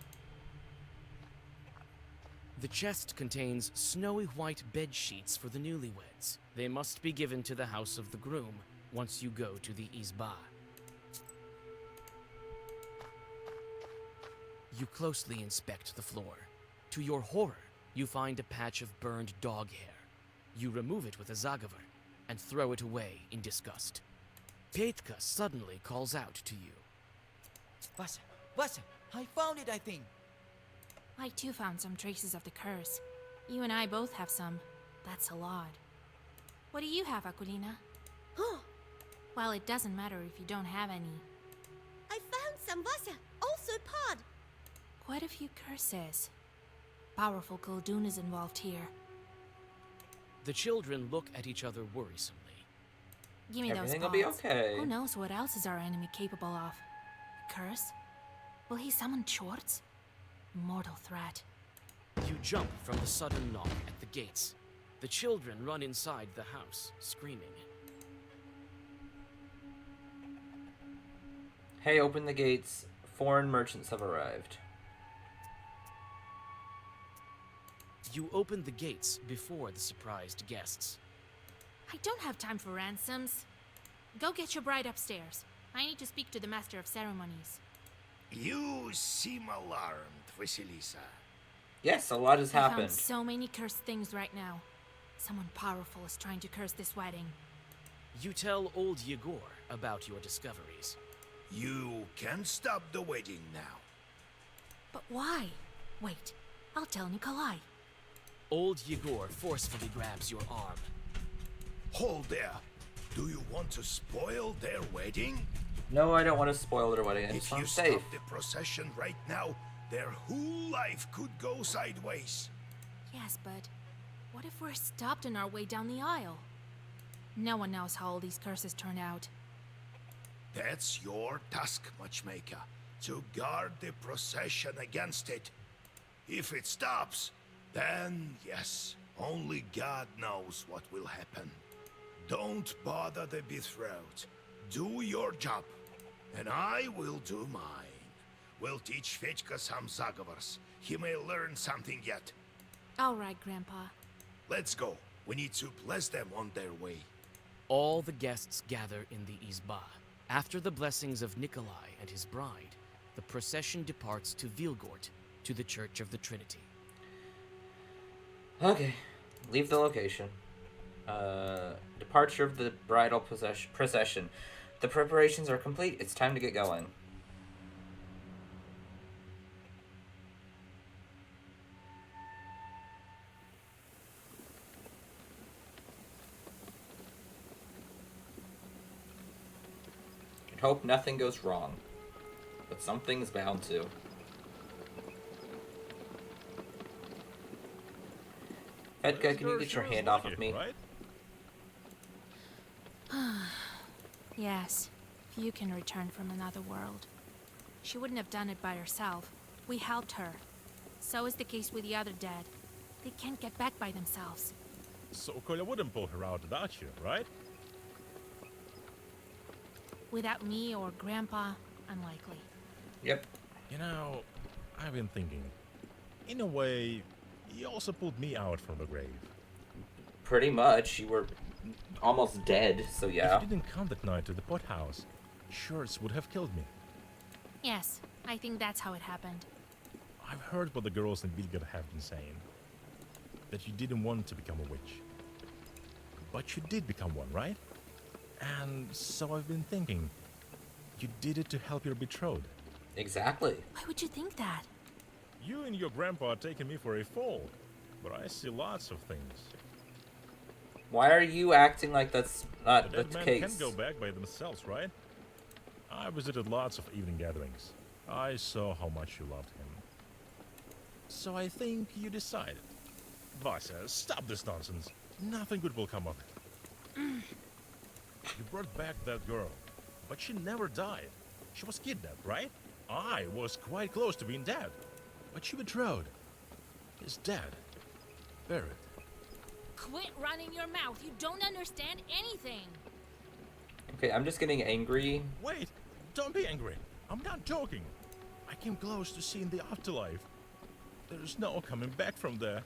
The chest contains snowy white bed sheets for the newlyweds. They must be given to the house of the groom once you go to the izba. You closely inspect the floor. To your horror, you find a patch of burned dog hair. You remove it with a zagavar and throw it away in disgust. Petka suddenly calls out to you. Vasa, Vasa, I found it, I think. I too found some traces of the curse. You and I both have some. That's a lot. What do you have, Akulina? Oh, Well, it doesn't matter if you don't have any. I found some, Vasa. Also a pod. Quite a few curses. Powerful Khaldun is involved here. The children look at each other worrisomely. Give me Everything those will pods. be okay. Who knows what else is our enemy capable of? Curse? Will he summon Schwartz? Mortal threat. You jump from the sudden knock at the gates. The children run inside the house, screaming. Hey, open the gates. Foreign merchants have arrived. You open the gates before the surprised guests. I don't have time for ransoms. Go get your bride upstairs. I need to speak to the master of ceremonies. You seem alarmed, Vasilisa. Yes, a lot has I happened. found so many cursed things right now. Someone powerful is trying to curse this wedding. You tell old Yegor about your discoveries. You can stop the wedding now. But why? Wait, I'll tell Nikolai. Old Yegor forcefully grabs your arm. Hold there. Do you want to spoil their wedding? No, I don't want to spoil their wedding. I just If want you to safe. stop the procession right now, their whole life could go sideways. Yes, but what if we're stopped on our way down the aisle? No one knows how all these curses turn out. That's your task, Matchmaker, to guard the procession against it. If it stops, then yes, only God knows what will happen. Don't bother the betrothed. Do your job, and I will do mine. We'll teach Fechka some zagavars. He may learn something yet. All right, Grandpa. Let's go. We need to bless them on their way. All the guests gather in the izba. After the blessings of Nikolai and his bride, the procession departs to Vilgort, to the Church of the Trinity. Okay. Leave the location. Departure of the bridal procession. The preparations are complete. It's time to get going. I hope nothing goes wrong. But something's bound to. Edgar, can you get your hand off of me? Yes, if you can return from another world. She wouldn't have done it by herself. We helped her. So is the case with the other dead. They can't get back by themselves. So Kolya wouldn't pull her out without you, right? Without me or Grandpa, unlikely. Yep. You know, I've been thinking. In a way, you also pulled me out from the grave. Pretty much. You were almost dead, so yeah. If you didn't come that night to the pothouse, Schurz would have killed me. Yes, I think that's how it happened. I've heard what the girls in Vilgard have been saying. That you didn't want to become a witch. But you did become one, right? And so I've been thinking, you did it to help your betrothed. Exactly. Why would you think that? You and your grandpa are taking me for a fool, but I see lots of things. Why are you acting like that's not The the dead men case? can't go back by themselves, right? I visited lots of evening gatherings. I saw how much you loved him. So I think you decided. Vasa, stop this nonsense. Nothing good will come of it. You brought back that girl, but she never died. She was kidnapped, right? I was quite close to being dead, but she betrothed. Is dead. Buried. Quit running your mouth. You don't understand anything. Okay, I'm just getting angry. Wait, don't be angry. I'm not joking. I came close to seeing the afterlife. There's no coming back from there.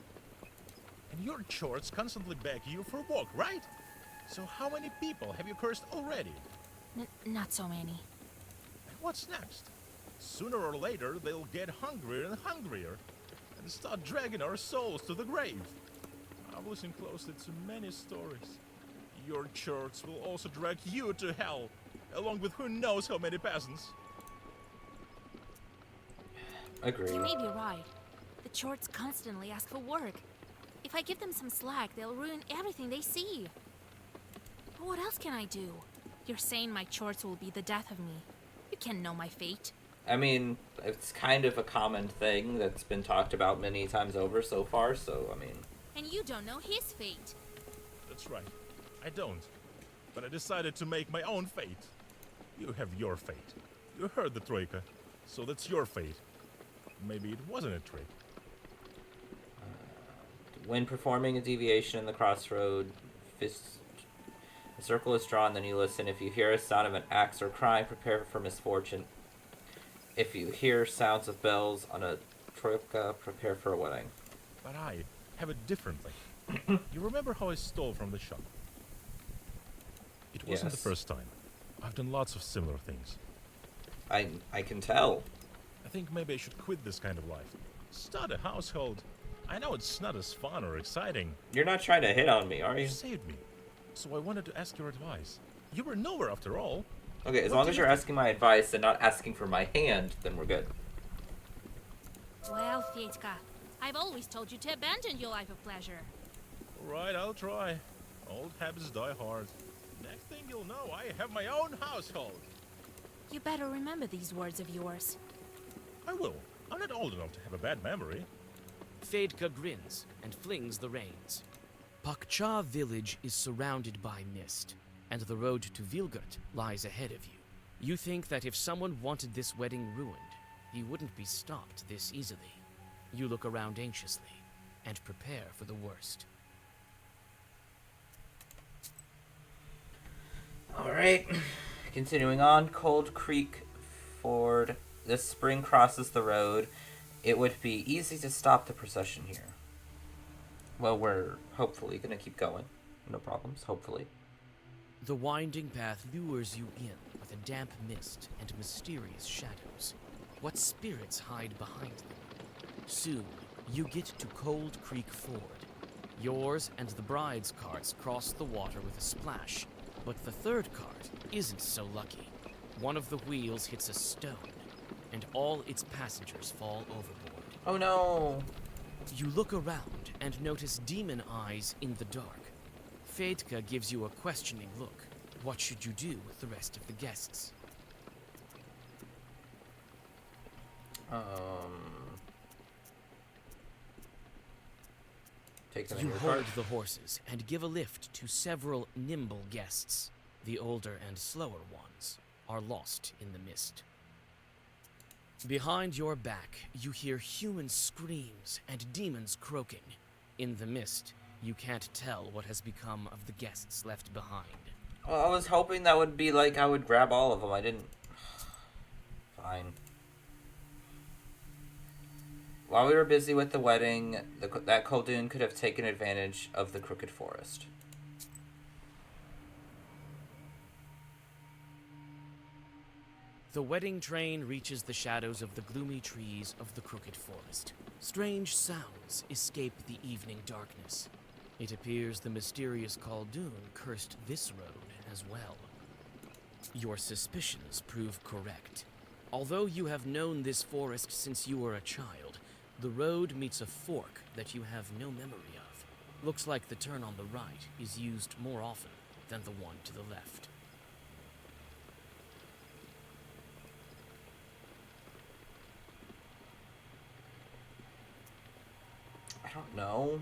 And your chores constantly beg you for a walk, right? So how many people have you cursed already? Not so many. And what's next? Sooner or later, they'll get hungrier and hungrier and start dragging our souls to the grave. I've listened closely to many stories. Your church will also drag you to hell, along with who knows how many peasants. Agree. You may be right. The chorts constantly ask for work. If I give them some slack, they'll ruin everything they see. But what else can I do? You're saying my chorts will be the death of me. You can't know my fate. I mean, it's kind of a common thing that's been talked about many times over so far, so, I mean... And you don't know his fate. That's right. I don't. But I decided to make my own fate. You have your fate. You heard the Troika, so that's your fate. Maybe it wasn't a trick. When performing a deviation in the crossroad, a circle is drawn, then you listen. If you hear a sound of an axe or crying, prepare for misfortune. If you hear sounds of bells on a troika, prepare for a wedding. But I have it differently. You remember how I stole from the shop? It wasn't Yes. the first time. I've done lots of similar things. I can tell. I think maybe I should quit this kind of life. Start a household. I know it's not as fun or exciting. You're not trying to hit on me, are you? You saved me. So I wanted to ask your advice. You were nowhere after all. Okay, as What long do as you you're asking my advice and not asking for my hand, then we're good. Well, Fietka, I've always told you to abandon your life of pleasure. Alright, I'll try. Old habits die hard. Next thing you'll know, I have my own household. You better remember these words of yours. I will. I'm not old enough to have a bad memory. Fedka grins and flings the reins. Pakcha village is surrounded by mist, and the road to Vilgurt lies ahead of you. You think that if someone wanted this wedding ruined, he wouldn't be stopped this easily. You look around anxiously and prepare for the worst. Alright, continuing on. Cold Creek Ford. This spring crosses the road. It would be easy to stop the procession here. Well, we're hopefully going to keep going. No problems, hopefully. The winding path lures you in with a damp mist and mysterious shadows. What spirits hide behind them? Soon, you get to Cold Creek Ford. Yours and the bride's carts cross the water with a splash, but the third cart isn't so lucky. One of the wheels hits a stone, and all its passengers fall overboard. Oh no! You look around and notice demon eyes in the dark. Fedka gives you a questioning look. What should you do with the rest of the guests? Take them You in your hold cart. the horses and give a lift to several nimble guests. The older and slower ones are lost in the mist. Behind your back, you hear human screams and demons croaking. In the mist, you can't tell what has become of the guests left behind. Well, I was hoping that would be like I would grab all of them. I didn't. Fine. While we were busy with the wedding, that Khaldun could have taken advantage of the crooked forest. The wedding train reaches the shadows of the gloomy trees of the Crooked Forest. Strange sounds escape the evening darkness. It appears the mysterious Khaldun cursed this road as well. Your suspicions prove correct. Although you have known this forest since you were a child, the road meets a fork that you have no memory of. Looks like the turn on the right is used more often than the one to the left. I don't know.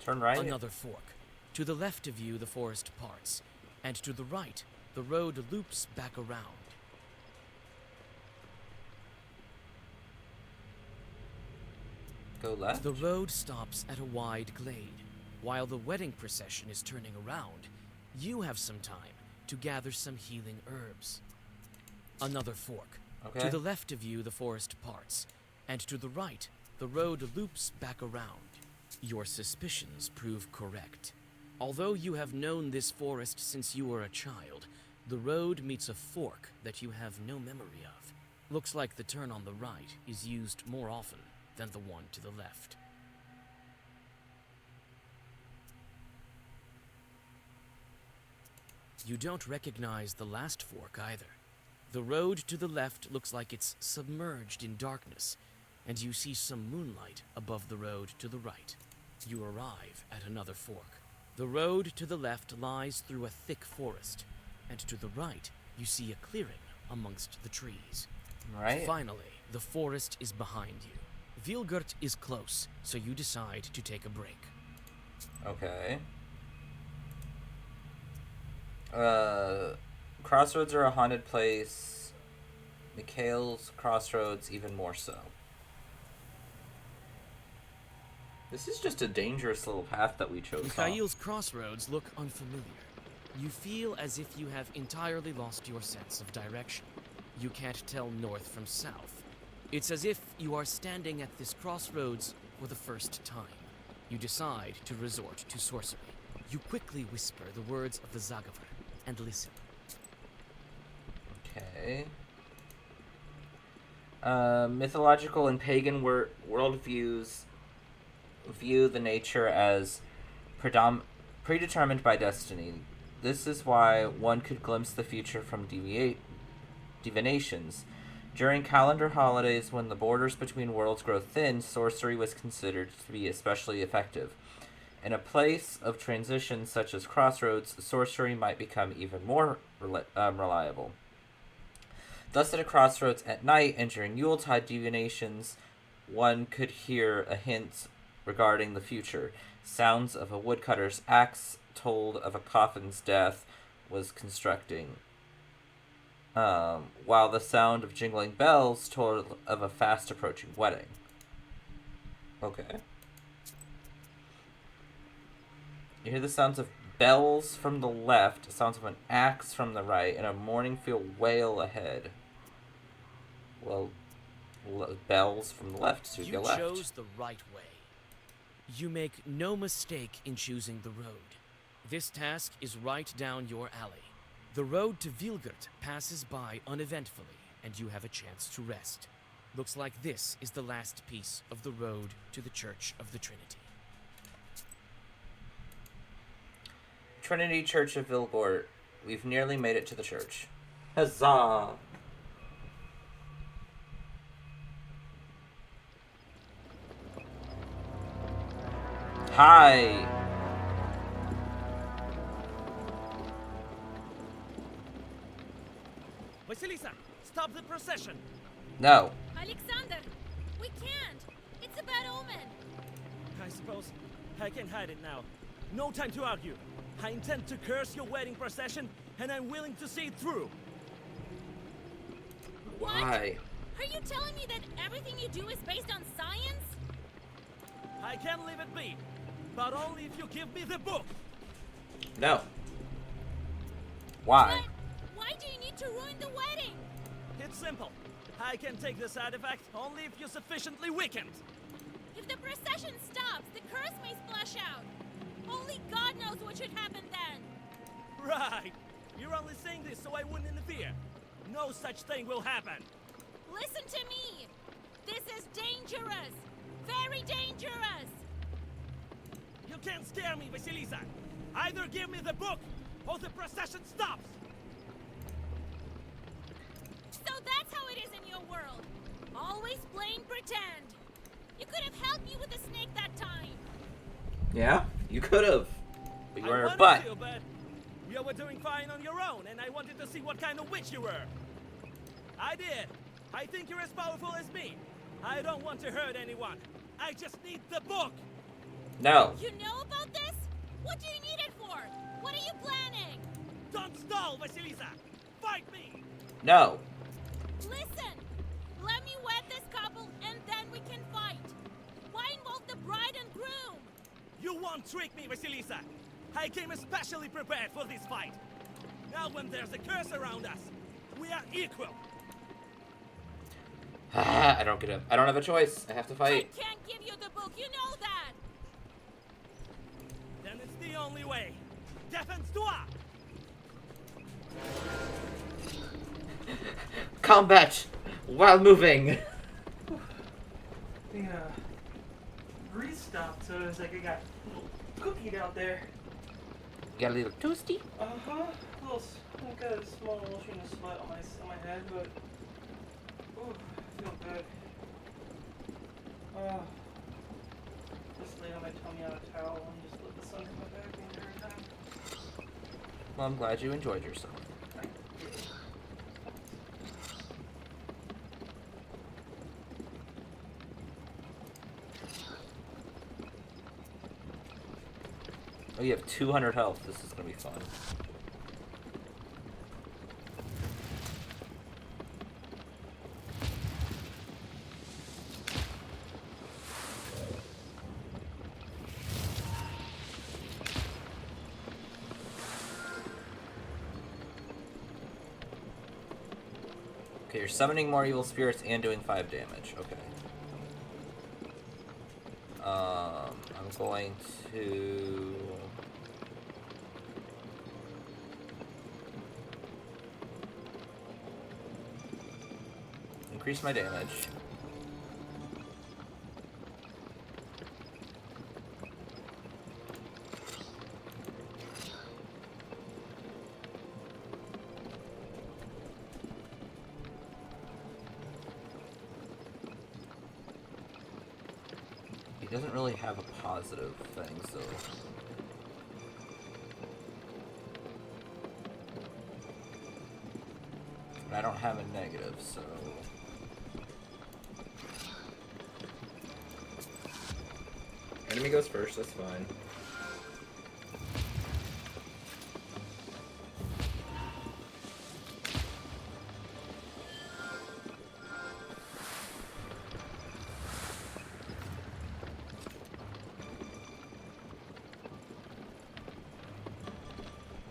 Turn right? Another fork. To the left of you, the forest parts, and to the right, the road loops back around. Go left? The road stops at a wide glade. While the wedding procession is turning around, you have some time to gather some healing herbs. Another fork. Okay. To the left of you, the forest parts, and to the right, the road loops back around. Your suspicions prove correct. Although you have known this forest since you were a child, the road meets a fork that you have no memory of. Looks like the turn on the right is used more often than the one to the left. You don't recognize the last fork either. The road to the left looks like it's submerged in darkness, and you see some moonlight above the road to the right. You arrive at another fork. The road to the left lies through a thick forest, and to the right, you see a clearing amongst the trees. Right. Finally, the forest is behind you. Vilgert is close, so you decide to take a break. Okay. Crossroads are a haunted place. Mikhail's Crossroads even more so. This is just a dangerous little path that we chose. Mikhail's Crossroads look unfamiliar. You feel as if you have entirely lost your sense of direction. You can't tell north from south. It's as if you are standing at this crossroads for the first time. You decide to resort to sorcery. You quickly whisper the words of the Zagavr and listen. Okay. Mythological and pagan worldviews view the nature as predetermined by destiny. This is why one could glimpse the future from divinations. During calendar holidays, when the borders between worlds grow thin, sorcery was considered to be especially effective. In a place of transition such as Crossroads, sorcery might become even more reliable. Thus, at a crossroads at night and during Yuletide divinations, one could hear a hint regarding the future. Sounds of a woodcutter's axe told of a coffin's death was constructing, while the sound of jingling bells told of a fast approaching wedding. Okay. You hear the sounds of bells from the left, sounds of an axe from the right, and a mourningfield wail ahead. Well, bells from the left, so you go left. You chose the right way. You make no mistake in choosing the road. This task is right down your alley. The road to Vilgert passes by uneventfully, and you have a chance to rest. Looks like this is the last piece of the road to the Church of the Trinity. Trinity Church of Vilgort. We've nearly made it to the church. Huzzah! Hi! Vasilisa, stop the procession! No. Alexander, we can't. It's a bad omen. I suppose I can hide it now. No time to argue. I intend to curse your wedding procession, and I'm willing to see it through. Why? Are you telling me that everything you do is based on science? I can leave it be, but only if you give me the book. No. Why? But why do you need to ruin the wedding? It's simple. I can take this artifact only if you're sufficiently weakened. If the procession stops, the curse may splash out. Only God knows what should happen then. Right. You're only saying this so I wouldn't interfere. no such thing will happen. Listen to me! This is dangerous! Very dangerous! You can't scare me, Vasilisa. Either give me the book, or the procession stops. So that's how it is in your world. Always playing pretend. You could have helped me with the snake that time. Yeah, you could have. But you were I her butt. wanted to, but you were doing fine on your own, and I wanted to see what kind of witch you were. I did. I think you're as powerful as me. I don't want to hurt anyone. I just need the book. No. You know about this? What do you need it for? What are you planning? Don't stall, Vasilisa. Fight me. No. Listen. Let me wed this couple, and then we can fight. Why involve the bride and groom? You won't trick me, Vasilisa. I came especially prepared for this fight. Now when there's a curse around us, we are equal. I don't get it. I don't have a choice. I have to fight. I can't give you the book, you know that! Then it's the only way. Défense-toi! Combat while moving. The grease stopped, so it was like I got a little cookie out there. You got a little toasty? Uh-huh. I got a small sheen of sweat on my head, but ooh, I feel good. Just lay on my tummy on a towel and just let the sun come back the entire time. Well, I'm glad you enjoyed yourself. Oh, you have 200 health. This is gonna be fun. Okay, you're summoning more evil spirits and doing 5 damage. Okay. I'm going to... increase my damage. He doesn't really have a positive thing, so... And I don't have a negative, so... Enemy goes first, that's fine.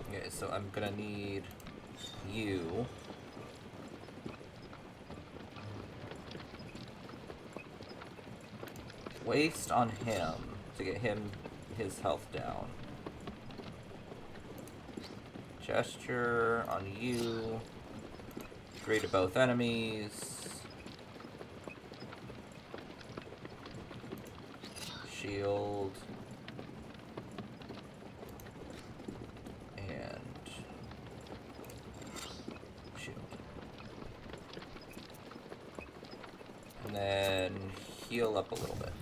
Okay, so I'm gonna need you. Waste on him to get his health down. Gesture on you. 3 to both enemies. Shield. And shield. And then heal up a little bit.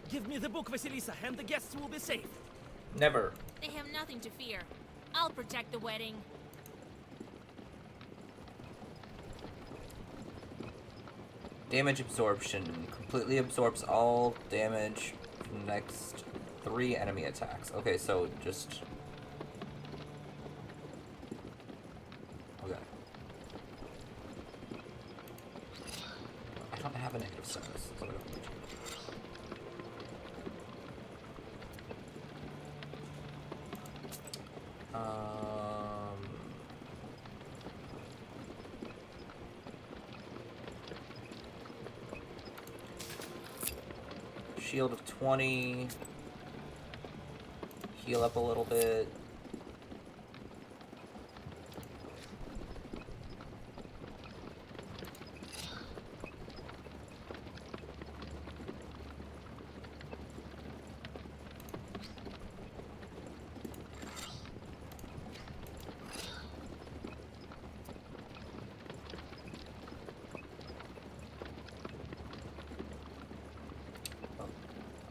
Give me the book, Vasilisa, and the guests will be safe. Never. They have nothing to fear. I'll protect the wedding. Damage absorption. Completely absorbs all damage from the next 3 enemy attacks. Okay, so just... Okay. I don't have a negative status, so I don't need to. shield of 20. Heal up a little bit.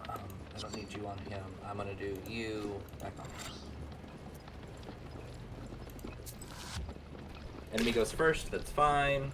I don't need you on him. I'm gonna do you back on him. Enemy goes first, that's fine.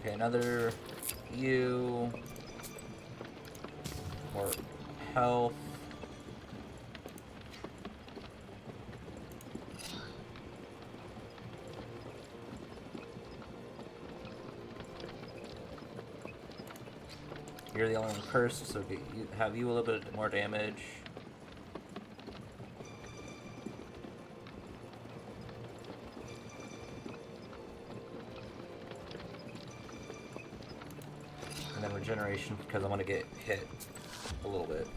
Okay, another you. More health. You're the only one cursed, so have you a little bit more damage. And then regeneration because I want to get hit a little bit.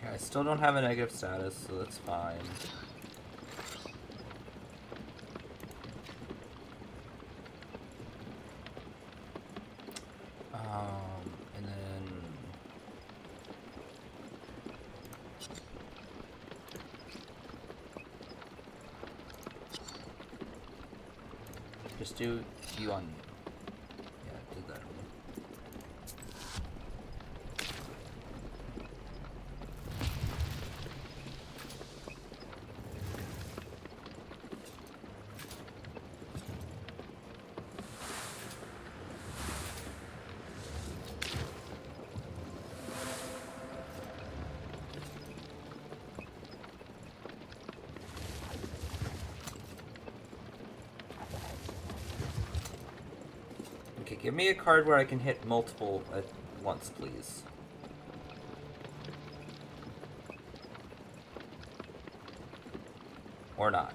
I still don't have a negative status, so that's fine. And then just do you on. Yeah, I did that. Okay, give me a card where I can hit multiple at once, please. Or not.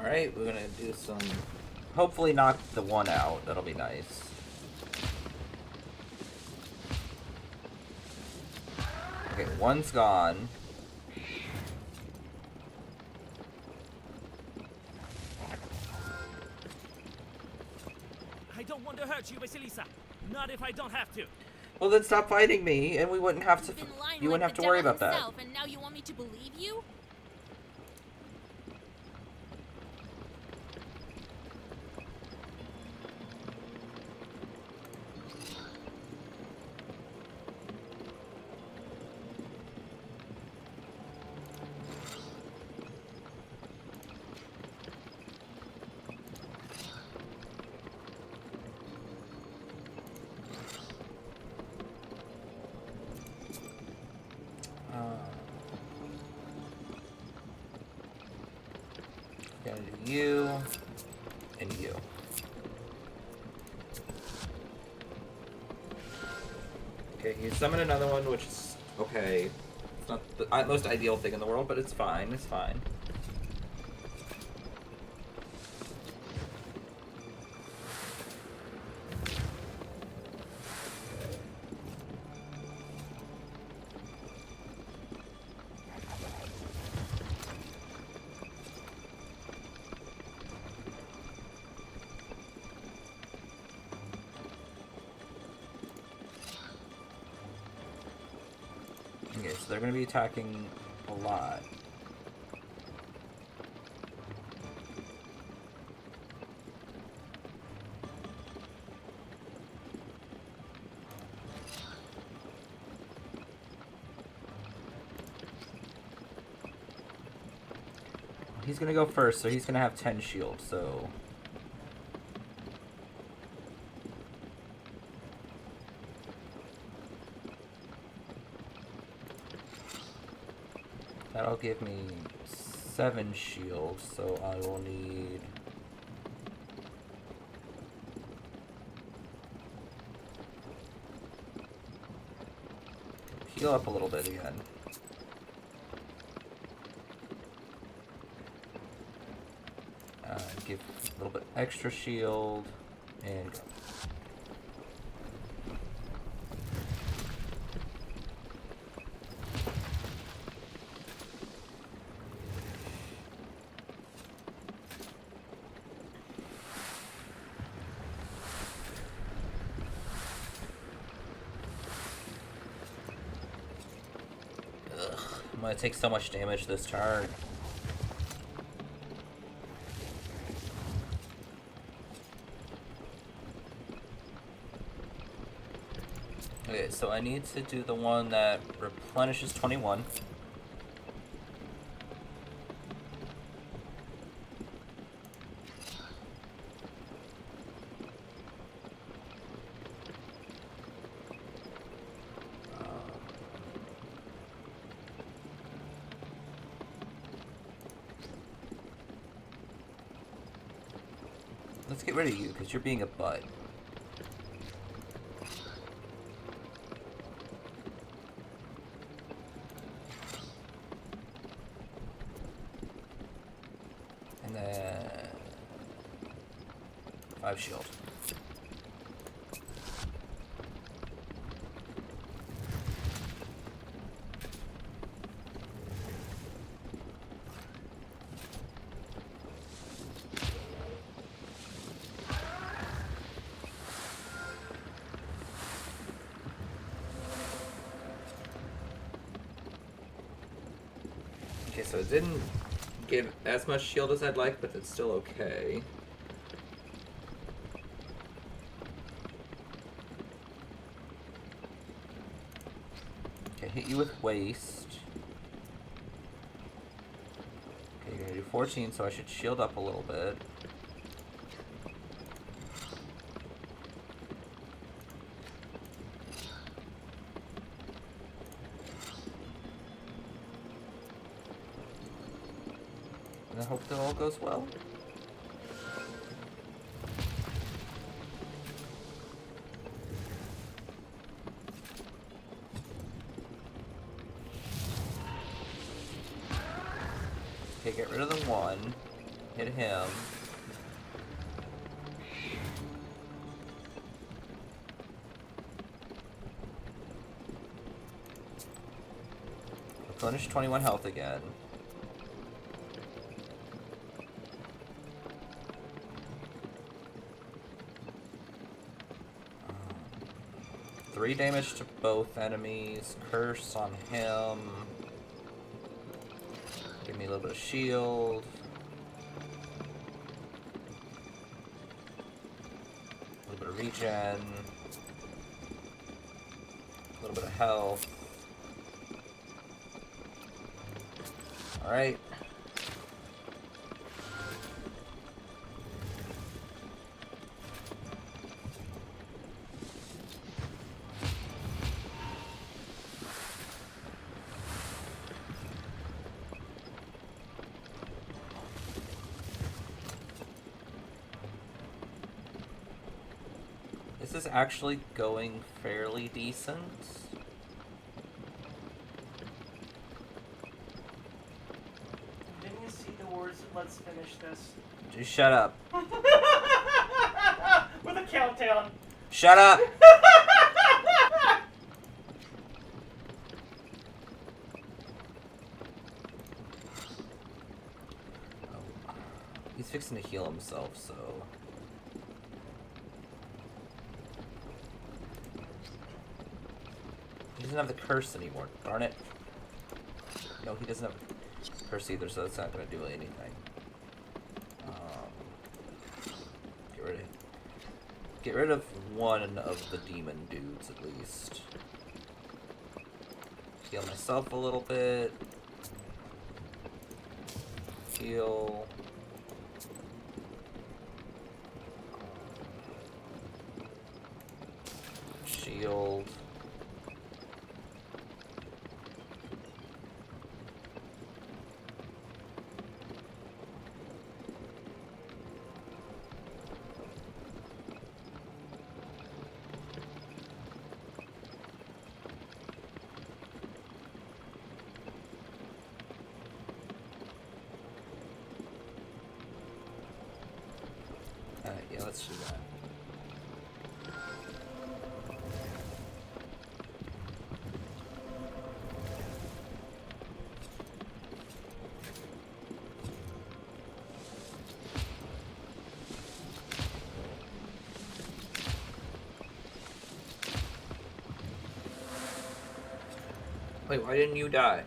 Alright, we're gonna do some... Hopefully knock the one out. That'll be nice. Okay, one's gone. I don't want to hurt you, Vasilisa. Not if I don't have to. Well, then stop fighting me, and we wouldn't have to. You've been lying You like wouldn't have the to worry devil about that. himself, and now you want me to believe you? Gonna do you and you. Okay, you summon another one, which is okay. It's not the most ideal thing in the world, but it's fine. It's fine. Okay, so they're going to be attacking a lot. He's going to go first, so he's going to have 10 shield, so... That'll give me 7 shields, so I will need... heal up a little bit again. Give a little bit extra shield, and go. I'm gonna take so much damage this turn. Okay, so I need to do the one that replenishes 21. Let's get rid of you, because you're being a butt. And then... 5 shield. Okay, so it didn't give as much shield as I'd like, but it's still okay. Okay, hit you with waste. Okay, you're gonna do 14, so I should shield up a little bit. And I hope that all goes well. Okay, get rid of the one. Hit him. Replenish 21 health again. 3 damage to both enemies. Curse on him. Give me a little bit of shield. A little bit of regen. A little bit of health. Alright. This is actually going fairly decent. Didn't you see the words, let's finish this? Just shut up. With a countdown. Shut up! He's fixing to heal himself, so... He doesn't have the curse anymore, darn it. No, he doesn't have the curse either, so that's not going to do anything. Get rid of one of the demon dudes, at least. Heal myself a little bit. Heal. Shield. Yeah, let's do that. Wait, why didn't you die?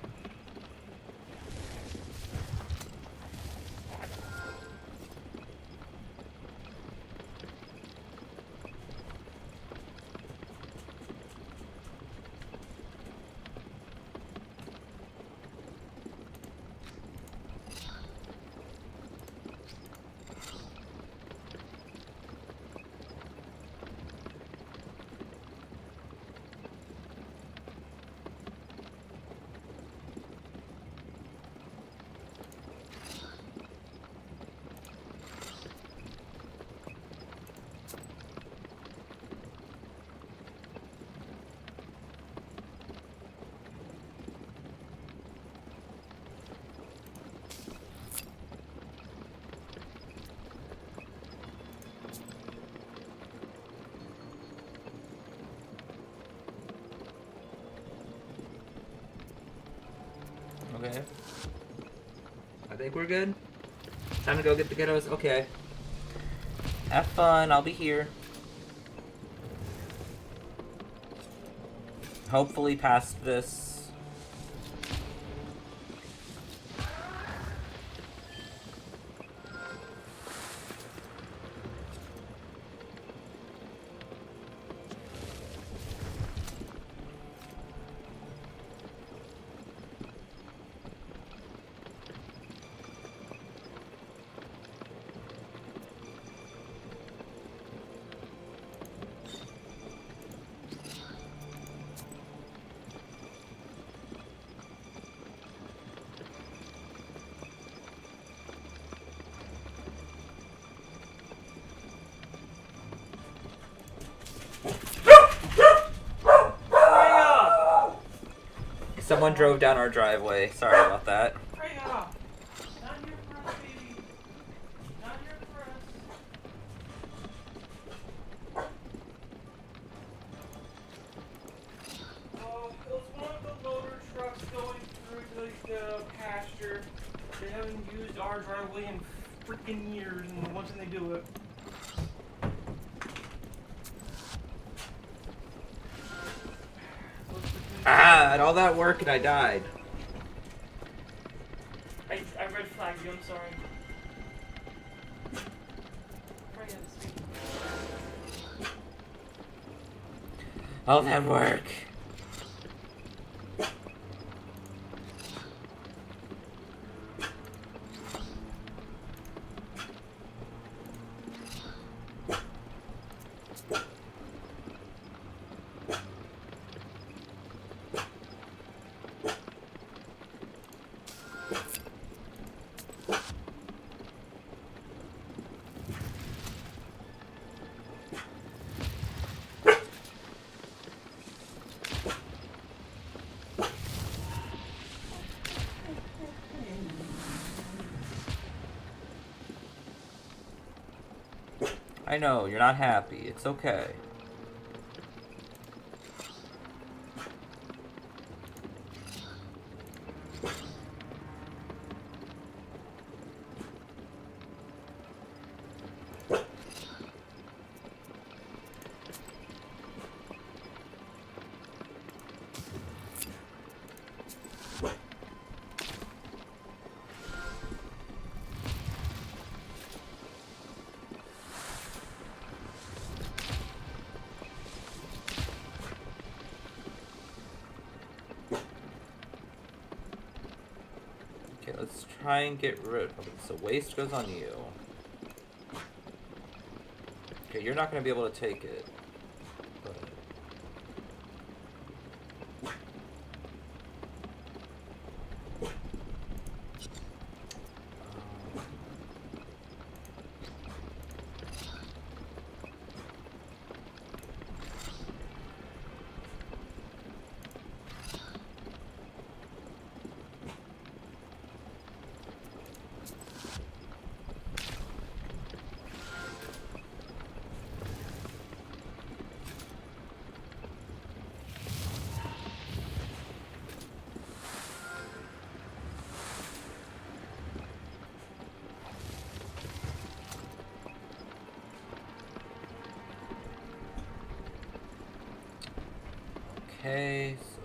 Okay. I think we're good. Time to go get the kiddos. Okay. Have fun. I'll be here. Hopefully past this. Someone drove down our driveway. Sorry about that. Freya! Not your breath, baby. Not your breath. Oh, it was one of the loader trucks going through to the pasture. They haven't used our driveway in freaking years, and once they do it. God, all that work and I died. I red flagged you, I'm sorry. Hurry up, sweetie. All that work. I know, you're not happy. It's okay. Okay, let's try and get rid of it. So waste goes on you. Okay, you're not going to be able to take it. But... Okay, so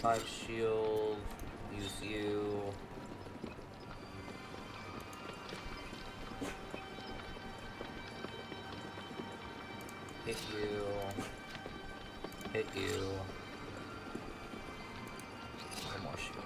5 shield, use you. Hit you. Hit you. One more shield.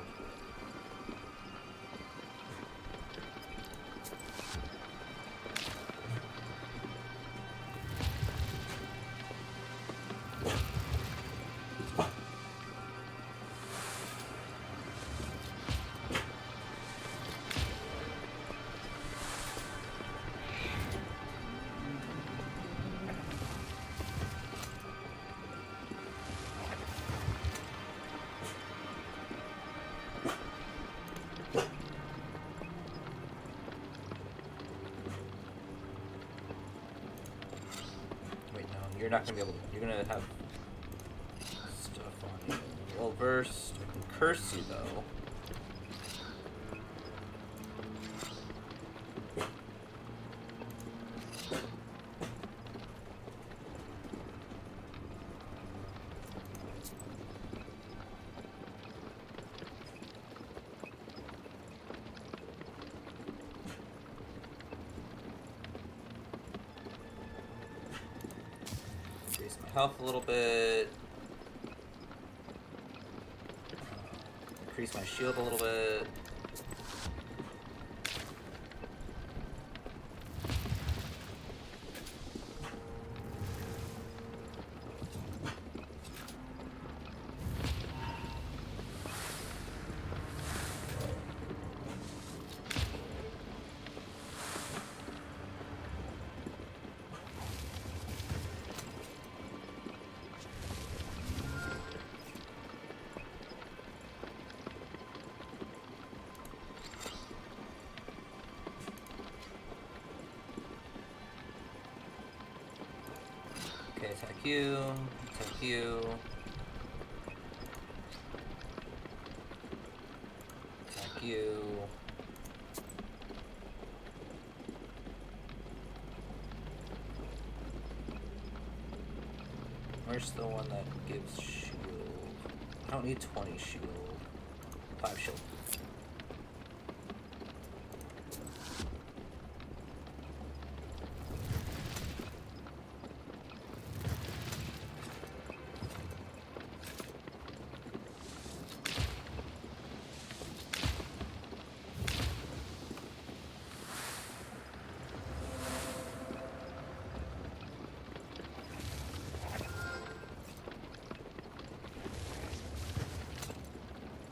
You're not gonna be able to. You're gonna have stuff on you. Well versed. I can curse you though. Health a little bit. Increase my shield a little bit. Okay, attack you, attack you. Attack you. Where's the one that gives shield? I don't need 20 shield. 5 shield.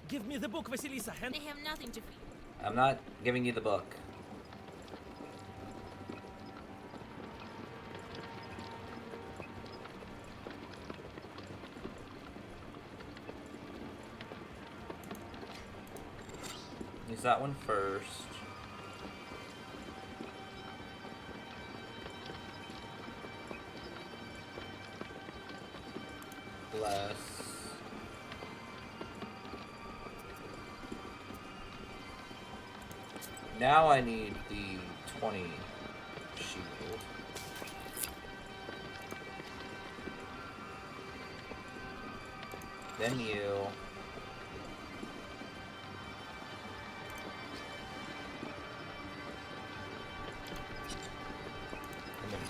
Give me the book, Vasilisa, and... They have nothing to fear. I'm not giving you the book. Use that one first. Bless. Now I need the 20 shield. Then you. And then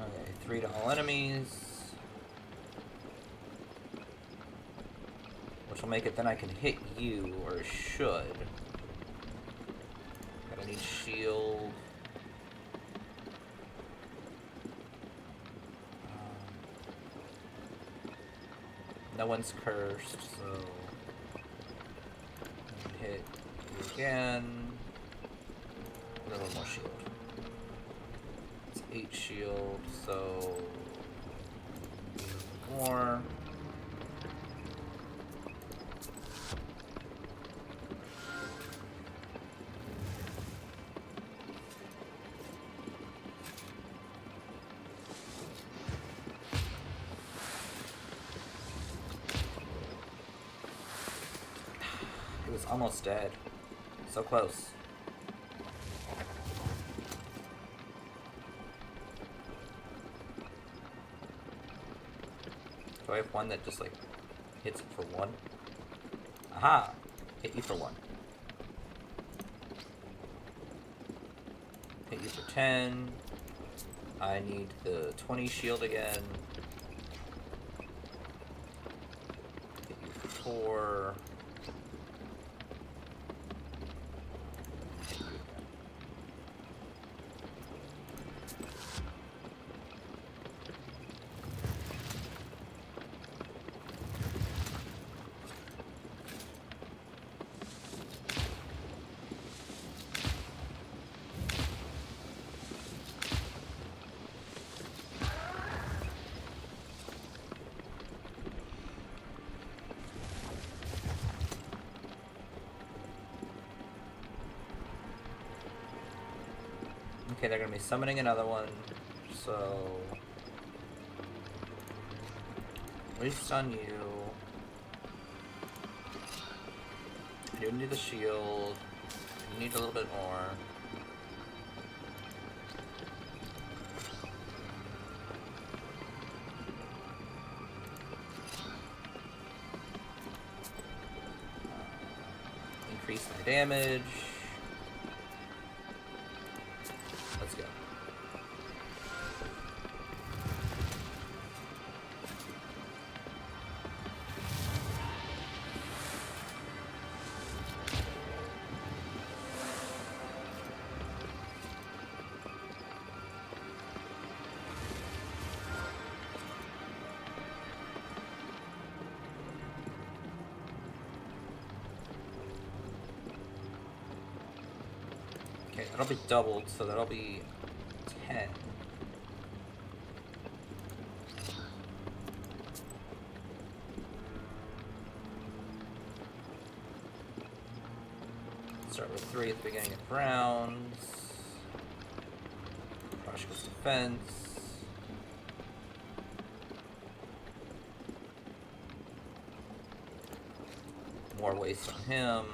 okay, 3 to all enemies. Which will make it then I can hit you, or should. But I need shield. No one's cursed, so I can hit you again. And a little more shield. It's 8 shield, so more. It was almost dead. So close. Do I have one that just like hits it for 1? Aha! Hit you for 1. Hit you for 10. I need the 20 shield again. Hit you for 4. Okay, they're gonna be summoning another one, so restun you. I do need the shield. You need a little bit more. Increase my damage. Let's go. Okay, that'll be doubled, so that'll be 10. start with 3 at the beginning of rounds. Proshka's defense. More waste on him.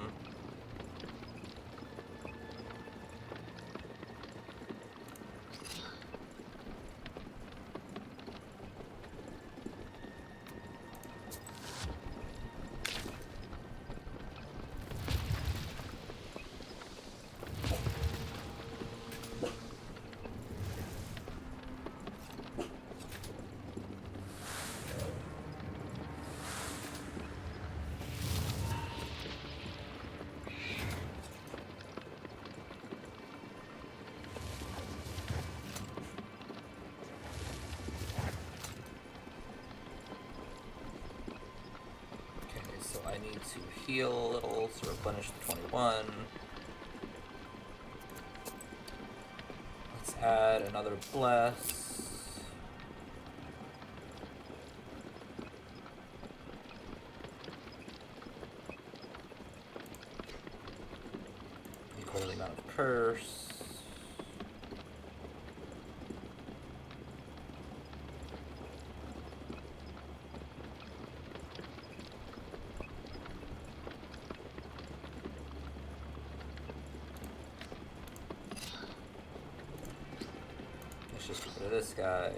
I need to heal a little to replenish the 21. Let's add another bless. Equal the amount of curse. Let's just get rid of this guy.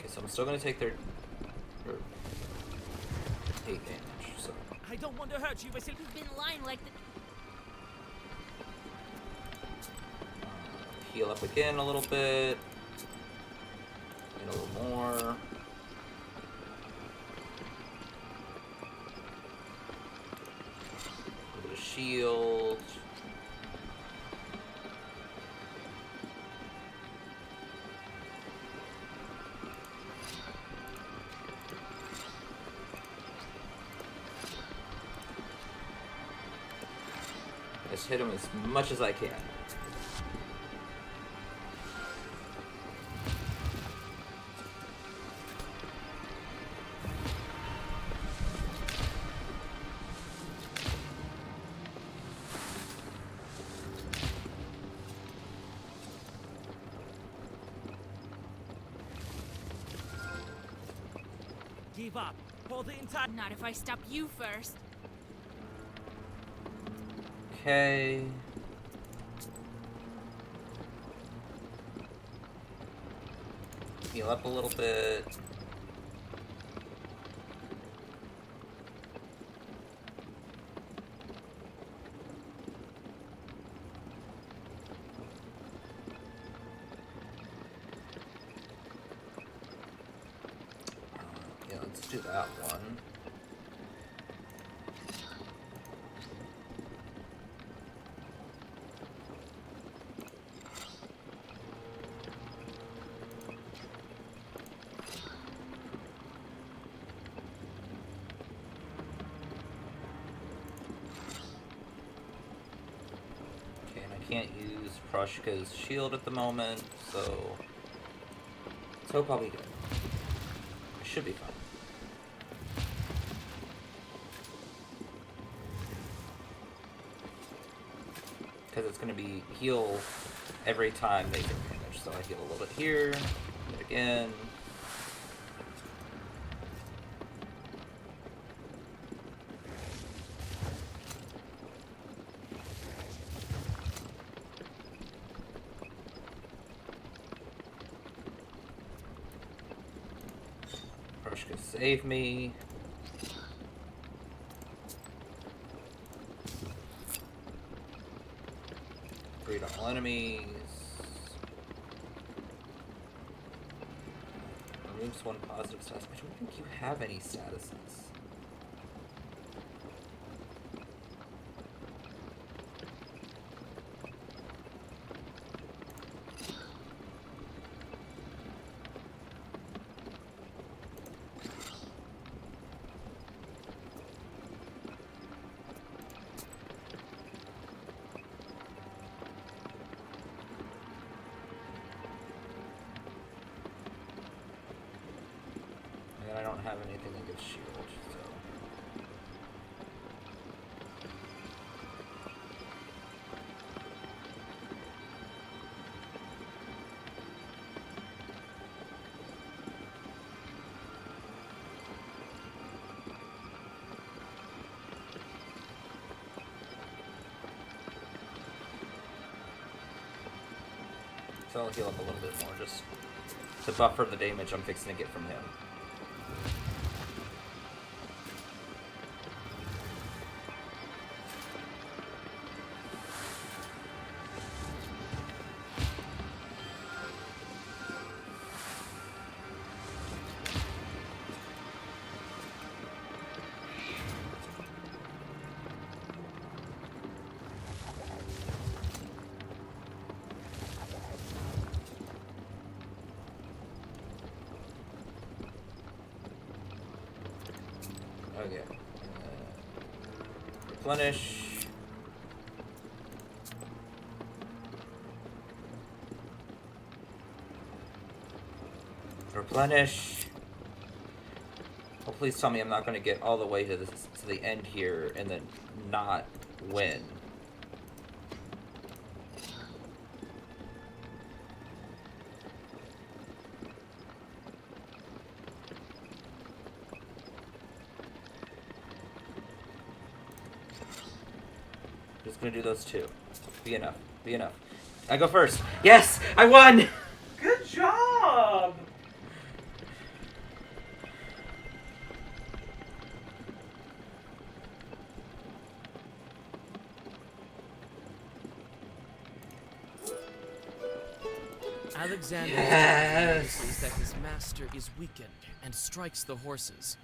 So I'm still going to take their 8 damage, so... I don't want to hurt you, Vasil. You've been lying like the... Heal up again a little bit. And a little more. A little bit of shield. Just hit him as much as I can. Give up. For the entire... Not if I stop you first. Okay. Heal up a little bit. Yeah, let's do that one. Can't use Proshka's shield at the moment, so let's hope I'll be good. I should be fine. Because it's going to be heal every time they take damage, so I heal a little bit here, hit again. Save me. Greet all enemies. Removes 1 positive status. I don't think you have any statuses. have anything that gives shield, so. So I'll heal up a little bit more, just to buffer the damage I'm fixing to get from him. Okay. Replenish. Replenish. Oh, please tell me I'm not going to get all the way to the end here and then not win. Just gonna do those two. Be enough. Be enough. I go first. Yes! I won! Good job! Alexander notices that his master is weakened and strikes the horses.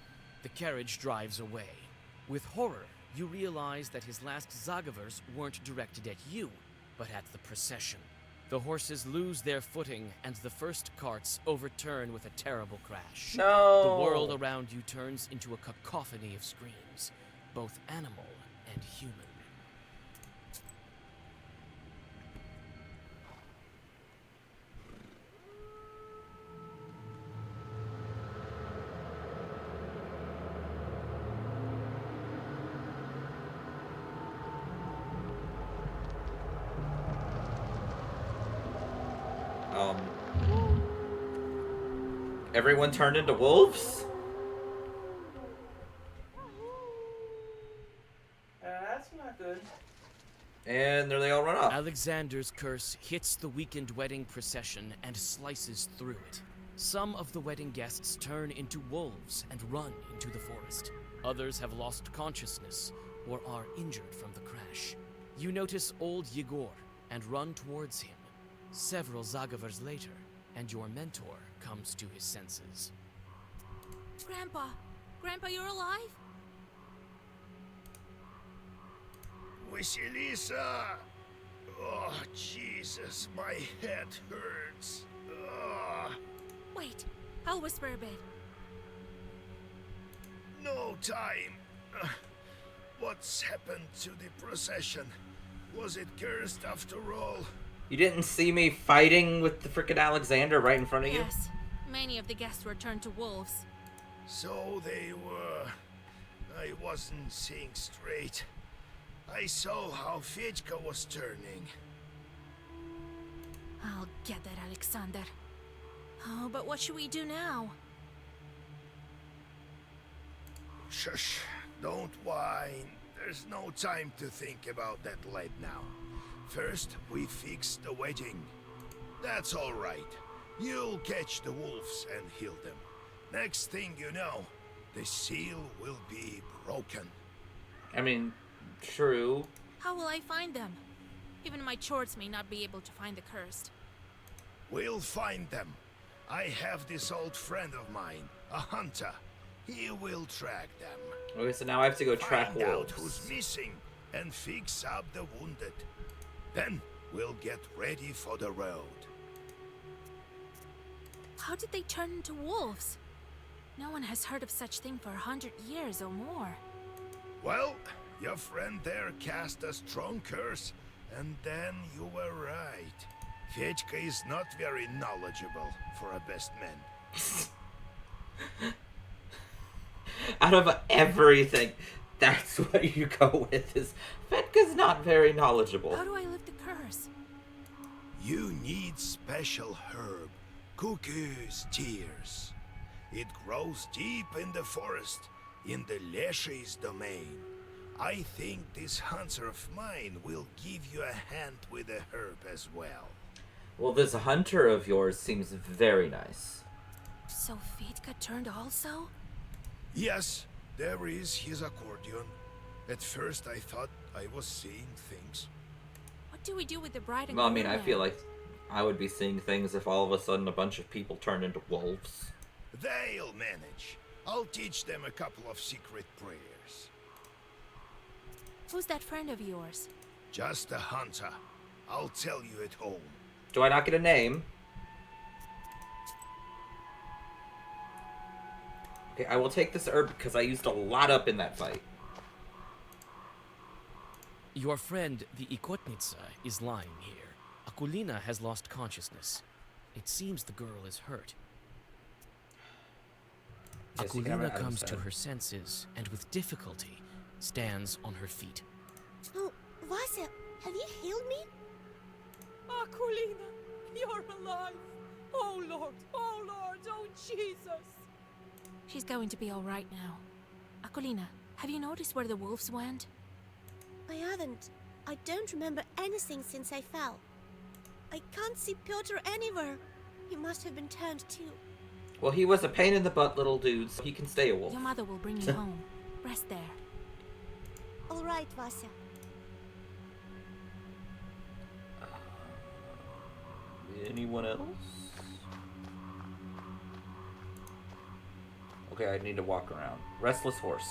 The carriage drives away. With horror, you realize that his last Zagavers weren't directed at you, but at the procession. The horses lose their footing, and the first carts overturn with a terrible crash. No! The world around you turns into a cacophony of screams, both animal and human. Everyone turned into wolves? That's not good. And there they all run off. Alexander's curse hits the weakened wedding procession and slices through it. Some of the wedding guests turn into wolves and run into the forest. Others have lost consciousness or are injured from the crash. You notice old Yegor and run towards him. Several Zagavers later, and your mentor comes to his senses. Grandpa! Grandpa, you're alive? Vasilisa! Oh, Jesus, my head hurts. Ugh. Wait, I'll whisper a bit. No time. What's happened to the procession? Was it cursed after all? You didn't see me fighting with the frickin' Alexander right in front of you? Yes, many of the guests were turned to wolves. So they were. I wasn't seeing straight. I saw how Fedka was turning. I'll get that, Alexander. Oh, but what should we do now? Shush, don't whine. There's no time to think about that late now. First, we fix the wedding. That's all right. You'll catch the wolves and heal them. Next thing you know, the seal will be broken. I mean, true. How will I find them? Even my chords may not be able to find the cursed. We'll find them. I have this old friend of mine, a hunter. He will track them. Okay, so now I have to go track Find out wolves. who's missing and fix up the wounded. Then we'll get ready for the road. How did they turn into wolves? No one has heard of such thing for 100 years or more. Well, your friend there cast a strong curse, and then you were right. Fedka is not very knowledgeable for a best man. Out of everything, that's what you go with. Is Fetka's not very knowledgeable. How do I lift the curse? You need special herb, Cuckoo's tears. It grows deep in the forest, in the Leshy's domain. I think this hunter of mine will give you a hand with the herb as well. Well, this hunter of yours seems very nice. So Fetka turned also? Yes, there is his accordion. At first I thought I was seeing things. What do we do with the bride and Well, I mean, groom I now? feel like I would be seeing things if all of a sudden a bunch of people turned into wolves. They'll manage. I'll teach them a couple of secret prayers. Who's that friend of yours? Just a hunter. I'll tell you at home. Do I not get a name? Okay, I will take this herb because I used a lot up in that fight. Your friend, the Ikotnitsa, is lying here. Akulina has lost consciousness. It seems the girl is hurt. Yes, you can have Akulina an item comes to set. her senses and with difficulty stands on her feet. Oh, Vasya, have you healed me? Akulina, you're alive. Oh Lord, oh Jesus. She's going to be all right now. Akulina, have you noticed where the wolves went? I haven't. I don't remember anything since I fell. I can't see Piotr anywhere. He must have been turned too. Well, he was a pain in the butt little dude, so he can stay a wolf. Your mother will bring you home. Rest there. All right, Vasya. Anyone else? Okay, I need to walk around. Restless horse.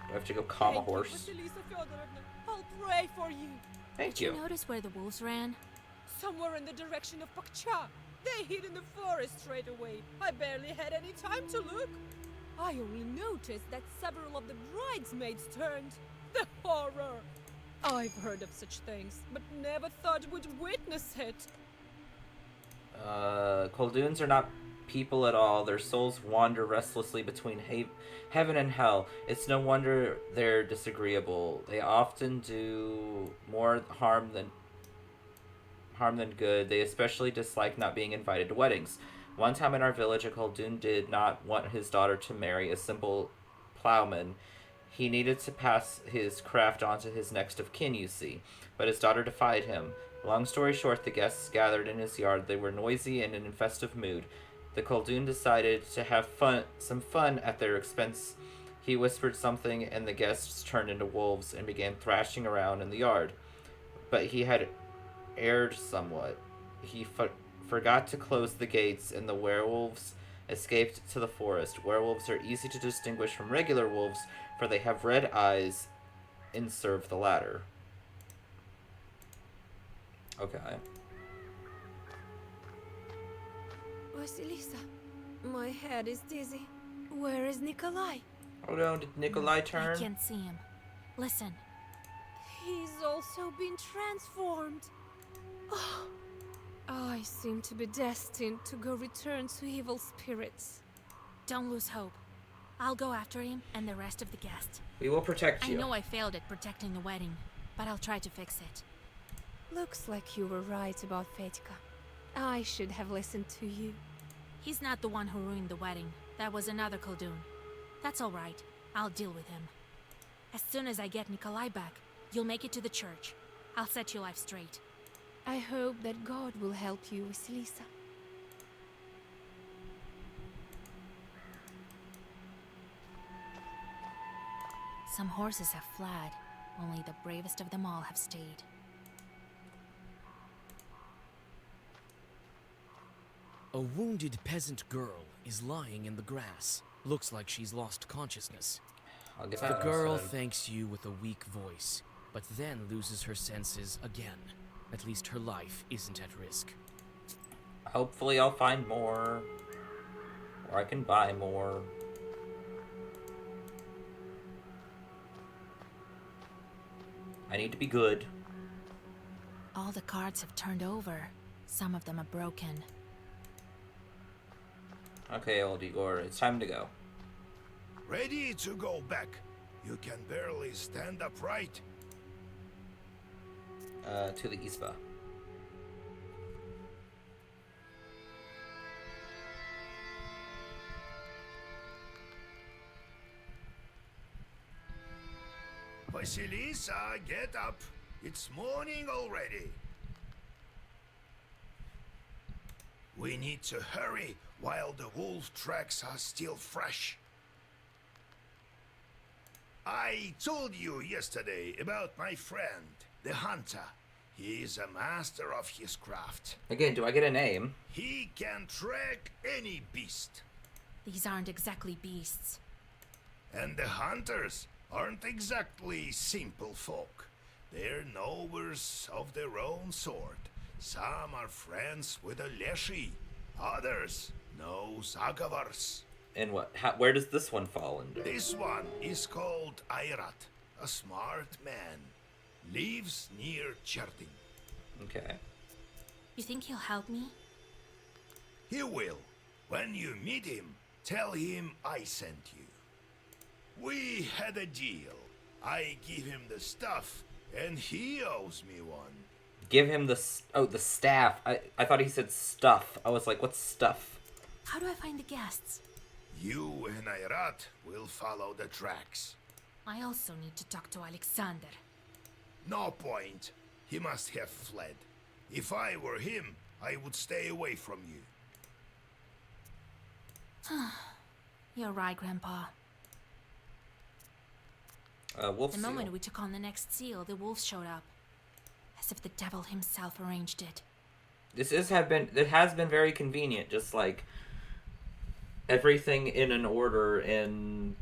Do I have to go calm a Thank you, horse? Vasilisa Fyodorovna. I'll pray for you. Thank Did you you. notice where the wolves ran? Somewhere in the direction of Pakcha. They hid in the forest straight away. I barely had any time to look. I only noticed that several of the bridesmaids turned. The horror! I've heard of such things, but never thought would witness it. Kolduns are not people at all. Their souls wander restlessly between heaven and hell. It's no wonder they're disagreeable. They often do more harm than good. They especially dislike not being invited to weddings. One time in our village, a Koldun did not want his daughter to marry a simple plowman. He needed to pass his craft on to his next of kin, you see. But his daughter defied him. Long story short, the guests gathered in his yard. They were noisy and in a festive mood. The Koldun decided to have some fun at their expense. He whispered something, and the guests turned into wolves and began thrashing around in the yard. But he had erred somewhat. He forgot to close the gates, and the werewolves escaped to the forest. Werewolves are easy to distinguish from regular wolves, for they have red eyes and serve the latter. Okay. Vasilisa, my head is dizzy. Where is Nikolai? Oh no, did Nikolai I turn? can't see him. Listen. He's also been transformed. Oh, I seem to be destined to go return to evil spirits. Don't lose hope. I'll go after him and the rest of the guests. We will protect you. I know I failed at protecting the wedding, but I'll try to fix it. Looks like you were right about Fetka. I should have listened to you. He's not the one who ruined the wedding. That was another Koldun. That's all right. I'll deal with him. As soon as I get Nikolai back, you'll make it to the church. I'll set your life straight. I hope that God will help you, Vasilisa. Some horses have fled. Only the bravest of them all have stayed. A wounded peasant girl is lying in the grass. Looks like she's lost consciousness. I'll get The that girl outside. thanks you with a weak voice, but then loses her senses again. At least her life isn't at risk. Hopefully I'll find more. Or I can buy more. I need to be good. All the cards have turned over. Some of them are broken. Okay, old Igor, it's time to go. ready to go back. You can barely stand upright. To the Isba. Vasilisa, get up. It's morning already. We need to hurry while the wolf tracks are still fresh. I told you yesterday about my friend, the hunter. He is a master of his craft. Again, do I get a name? He can track any beast. These aren't exactly beasts. And the hunters aren't exactly simple folk. They're knowers of their own sort. Some are friends with the Leshy. Others know Zagavars. And where does this one fall into? This one is called Airat, a smart man. Lives near Cherting. Okay. You think he'll help me? He will. When you meet him, tell him I sent you. We had a deal. I give him the stuff, and he owes me one. Give him the staff. I thought he said stuff. I was like, what's stuff? How do I find the guests? You and Airat will follow the tracks. I also need to talk to Alexander. No point. He must have fled. If I were him, I would stay away from you. You're right, Grandpa. Wolf The seal. moment we took on the next seal, the wolves showed up. As if the devil himself arranged it. It has been very convenient, just like everything in an order and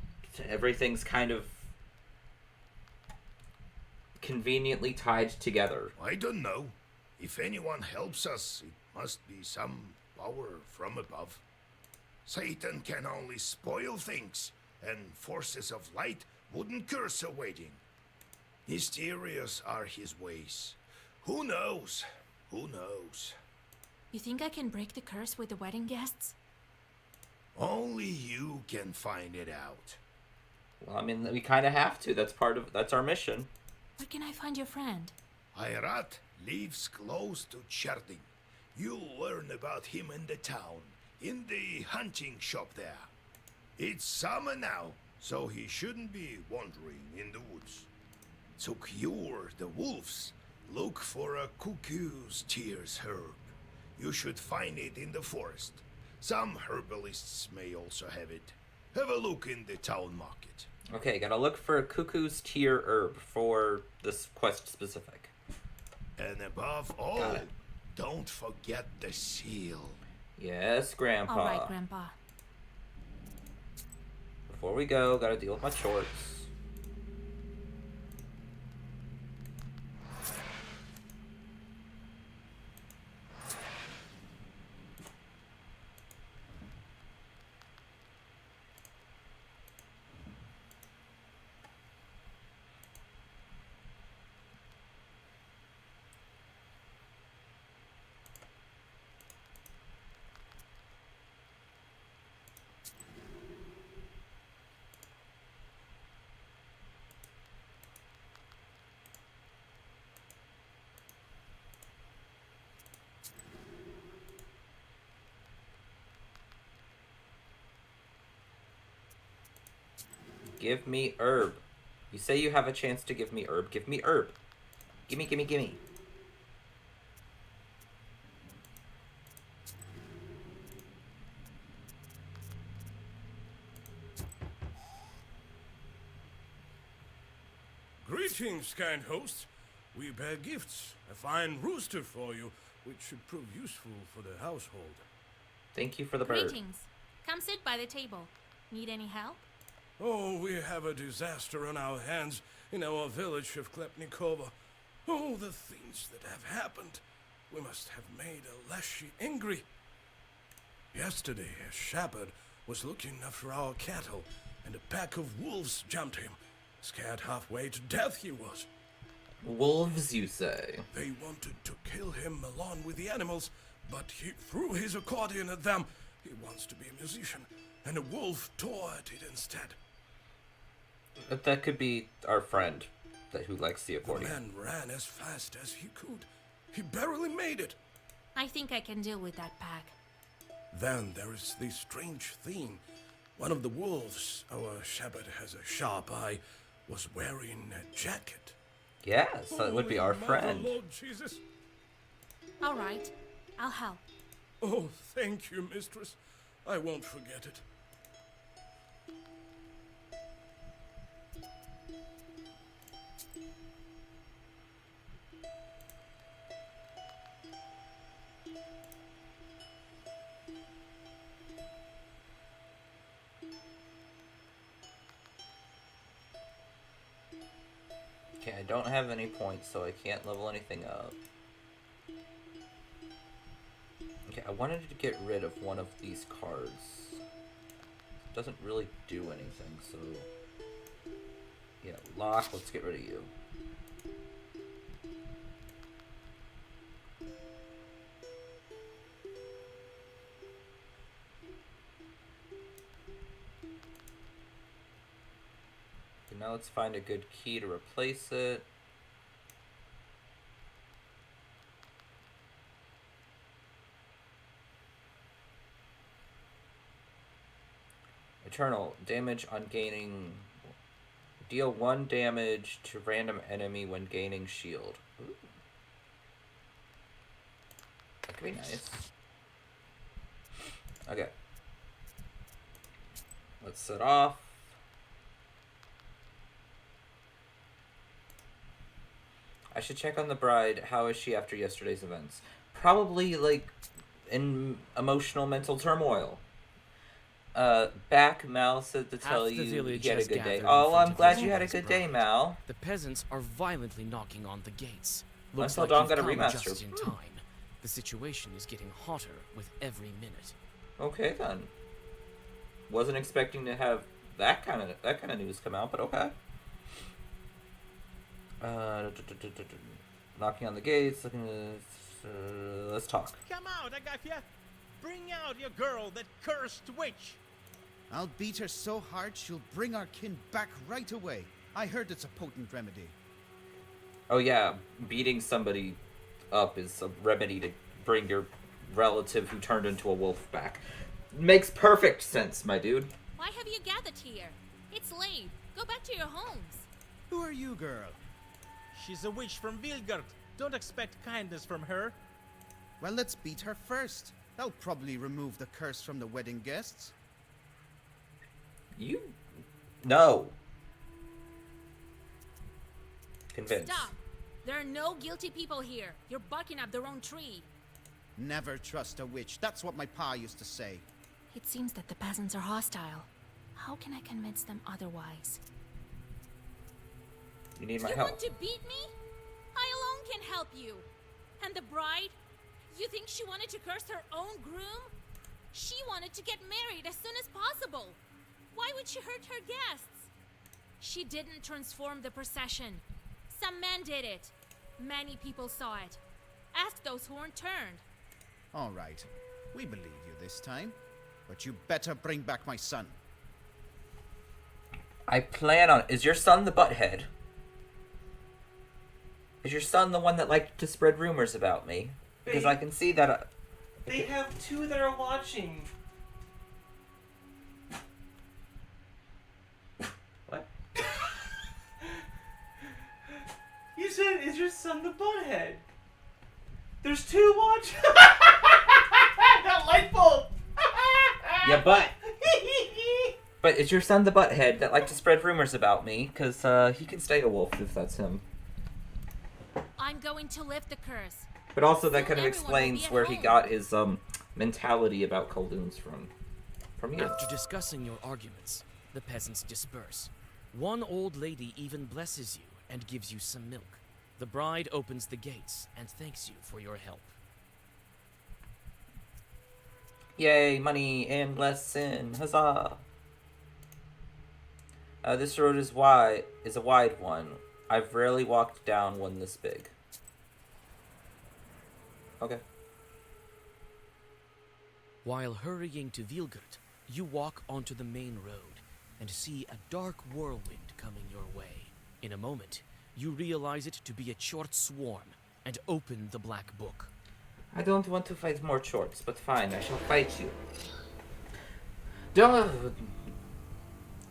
everything's kind of conveniently tied together. I don't know. If anyone helps us, it must be some power from above. Satan can only spoil things, and forces of light wouldn't curse a wedding. Mysterious are his ways. Who knows? Who knows? You think I can break the curse with the wedding guests? Only you can find it out. Well, I mean, we kind of have to. That's our mission. Where can I find your friend? Airat lives close to Cherting. You'll learn about him in the town, in the hunting shop there. It's summer now, so he shouldn't be wandering in the woods. To cure the wolves, look for a cuckoo's tears herb. You should find it in the forest. Some herbalists may also have it. Have a look in the town market. Okay, gotta look for a cuckoo's tear herb for this quest specific. And above all, don't forget the seal. Yes, Grandpa. All right, Grandpa. Before we go, gotta deal with my chores. Give me herb. You say you have a chance to give me herb. Give me herb. Gimme, gimme, gimme. Greetings, kind host. We bear gifts. A fine rooster for you, which should prove useful for the household. Thank you for the bird. Greetings. Come sit by the table. Need any help? Oh, we have a disaster on our hands in our village of Klepnikova. Oh, the things that have happened. We must have made a Leshy angry. Yesterday, a shepherd was looking after our cattle, and a pack of wolves jumped him. Scared halfway to death he was. Wolves, you say? They wanted to kill him along with the animals, but he threw his accordion at them. He wants to be a musician, and a wolf tore at it instead. That could be our friend who likes the The accordion. man ran as fast as he could. He barely made it. I think I can deal with that pack. Then there is this strange thing. One of the wolves, our shepherd has a sharp eye, was wearing a jacket. Yes, that would be our Holy friend. Mother, Lord Jesus. All right, I'll help. Oh, thank you, mistress. I won't forget it. Okay, I don't have any points, so I can't level anything up. Okay, I wanted to get rid of one of these cards. It doesn't really do anything, so... Yeah, lock, let's get rid of you. Okay, now let's find a good key to replace it. Eternal. Damage on gaining... Deal 1 damage to random enemy when gaining shield. Ooh. That could be nice. Okay. Let's set off. I should check on the bride. How is she after yesterday's events? Probably, like, in emotional mental turmoil. Back, Mal said to tell Half the you village he had a has good day. gathered in Oh, front I'm of glad this you had a woman's good day, bride. Mal. The peasants are violently knocking on the gates. Looks Until like Dawn you've got a come remaster. just in time. The situation is getting hotter with every minute. Okay then. Wasn't expecting to have that kind of news come out, but okay. Knocking on the gates. Looking. Let's talk. Come out, Agafia. Bring out your girl, that cursed witch. I'll beat her so hard she'll bring our kin back right away. I heard it's a potent remedy. Oh yeah, beating somebody up is a remedy to bring your relative who turned into a wolf back. Makes perfect sense, my dude. Why have you gathered here? It's late. Go back to your homes. Who are you, girl? She's a witch from Vilgard. Don't expect kindness from her. Well, let's beat her first. That'll probably remove the curse from the wedding guests. You... No. Convinced. Stop. There are no guilty people here. You're barking up the wrong tree. Never trust a witch. That's what my pa used to say. It seems that the peasants are hostile. How can I convince them otherwise? You need my You help. want to beat me? I alone can help you. And the bride? You think she wanted to curse her own groom? She wanted to get married as soon as possible. Why would she hurt her guests? She didn't transform the procession. Some man did it. Many people saw it. Ask those who weren't turned. All right. We believe you this time. But you better bring back my son. I plan on... Is your son the butthead? Is your son the one that liked to spread rumors about me? Because I can see that... They have two that are watching. What? You said, is your son the butthead? There's two watching. That light bulb. Yeah, but... But is your son the butthead that liked to spread rumors about me? Because he can stay a wolf if that's him. I'm going to lift the curse. But also that Soon kind of everyone will explains be at where he home. got his mentality about Khaldun's from you. After discussing your arguments, the peasants disperse. One old lady even blesses you and gives you some milk. The bride opens the gates and thanks you for your help. Yay, money and blessing, huzzah! This road is a wide one. I've rarely walked down one this big. Okay. While hurrying to Vilgard, you walk onto the main road. and see a dark whirlwind coming your way. In a moment, you realize it to be a short swarm and open the black book. I don't want to fight more shorts, but fine, I shall fight you. Don't.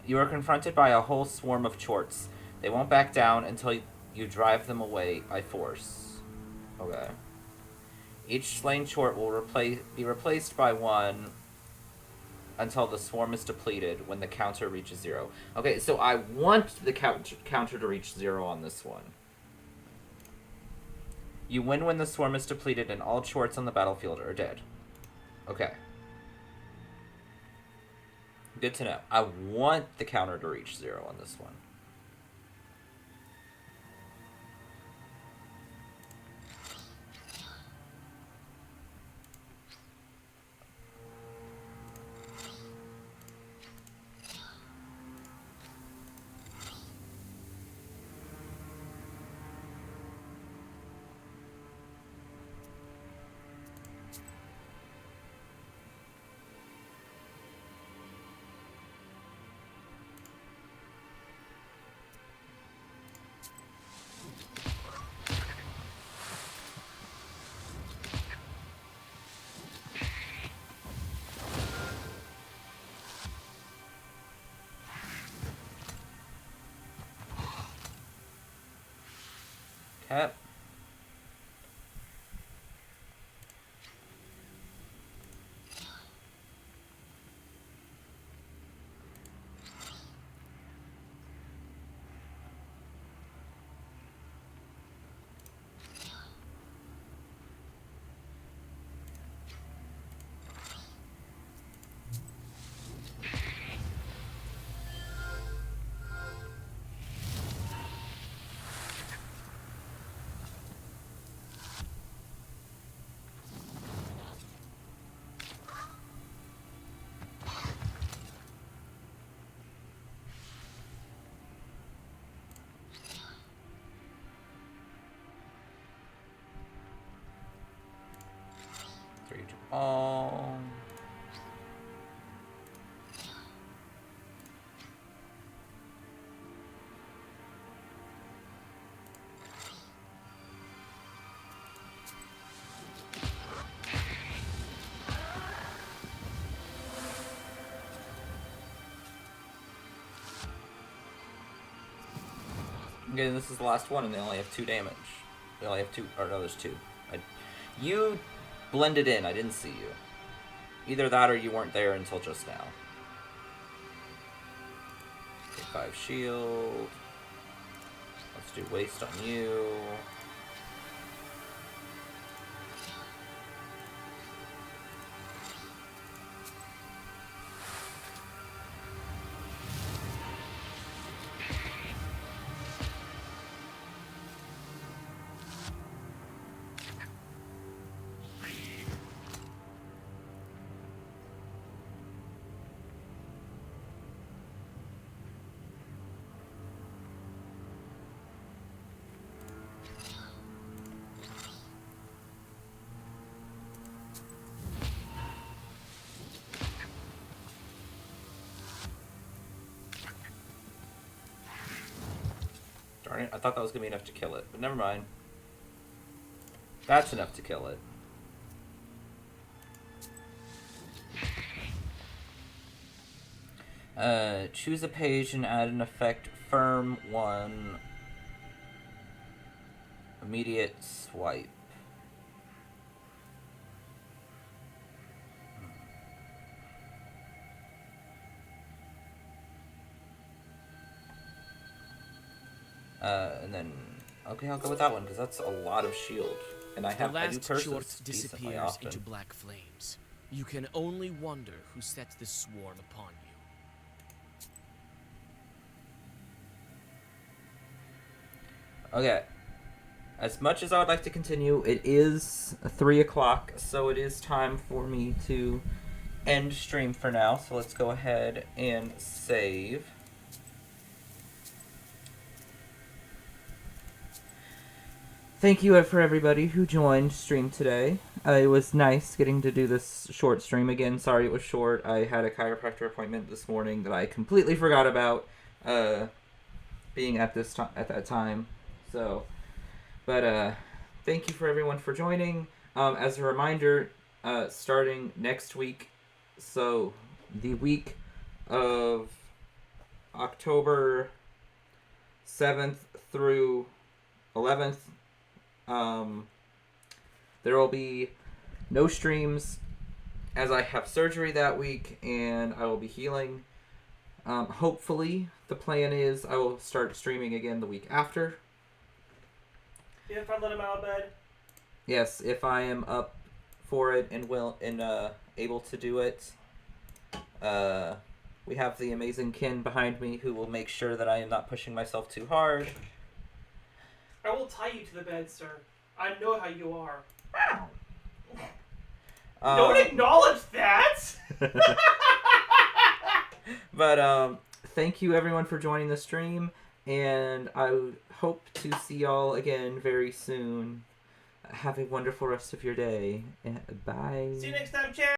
You are confronted by a whole swarm of chorts. They won't back down until you drive them away by force. Okay. Each slain chort will be replaced by one until the swarm is depleted when the counter reaches 0. Okay, so I want the counter to reach 0 on this one. You win when the swarm is depleted and all chorts on the battlefield are dead. Okay. Good to know. I want the counter to reach 0 on this one. Okay. Oh. Okay, this is the last one, and they only have 2 damage. They only have 2, or no, there's 2. You blended in, I didn't see you. Either that or you weren't there until just now. Take 5 shield. Let's do waste on you. Darn it, I thought that was going to be enough to kill it, but never mind. That's enough to kill it. Choose a page and add an effect. Firm 1. Immediate swipe. And then, okay, I'll go with that one because that's a lot of shield, and I do curses short decently disappears often. into black flames. You can only wonder who set this swarm upon you. Okay, as much as I would like to continue, it is 3 o'clock, so it is time for me to end stream for now. So let's go ahead and save. thank you for everybody who joined stream today. It was nice getting to do this short stream again. Sorry it was short. I had a chiropractor appointment this morning that I completely forgot about being at that time. So, but thank you for everyone for joining. As a reminder, starting next week, so the week of October 7th through 11th, there will be no streams as I have surgery that week and I will be healing. Hopefully, the plan is I will start streaming again the week after. If I let him out of bed. Yes, if I am up for it and able to do it. We have the amazing Ken behind me who will make sure that I am not pushing myself too hard. I will tie you to the bed, sir. I know how you are. Don't acknowledge that! But thank you everyone for joining the stream, and I hope to see y'all again very soon. Have a wonderful rest of your day. Bye. See you next time, chat!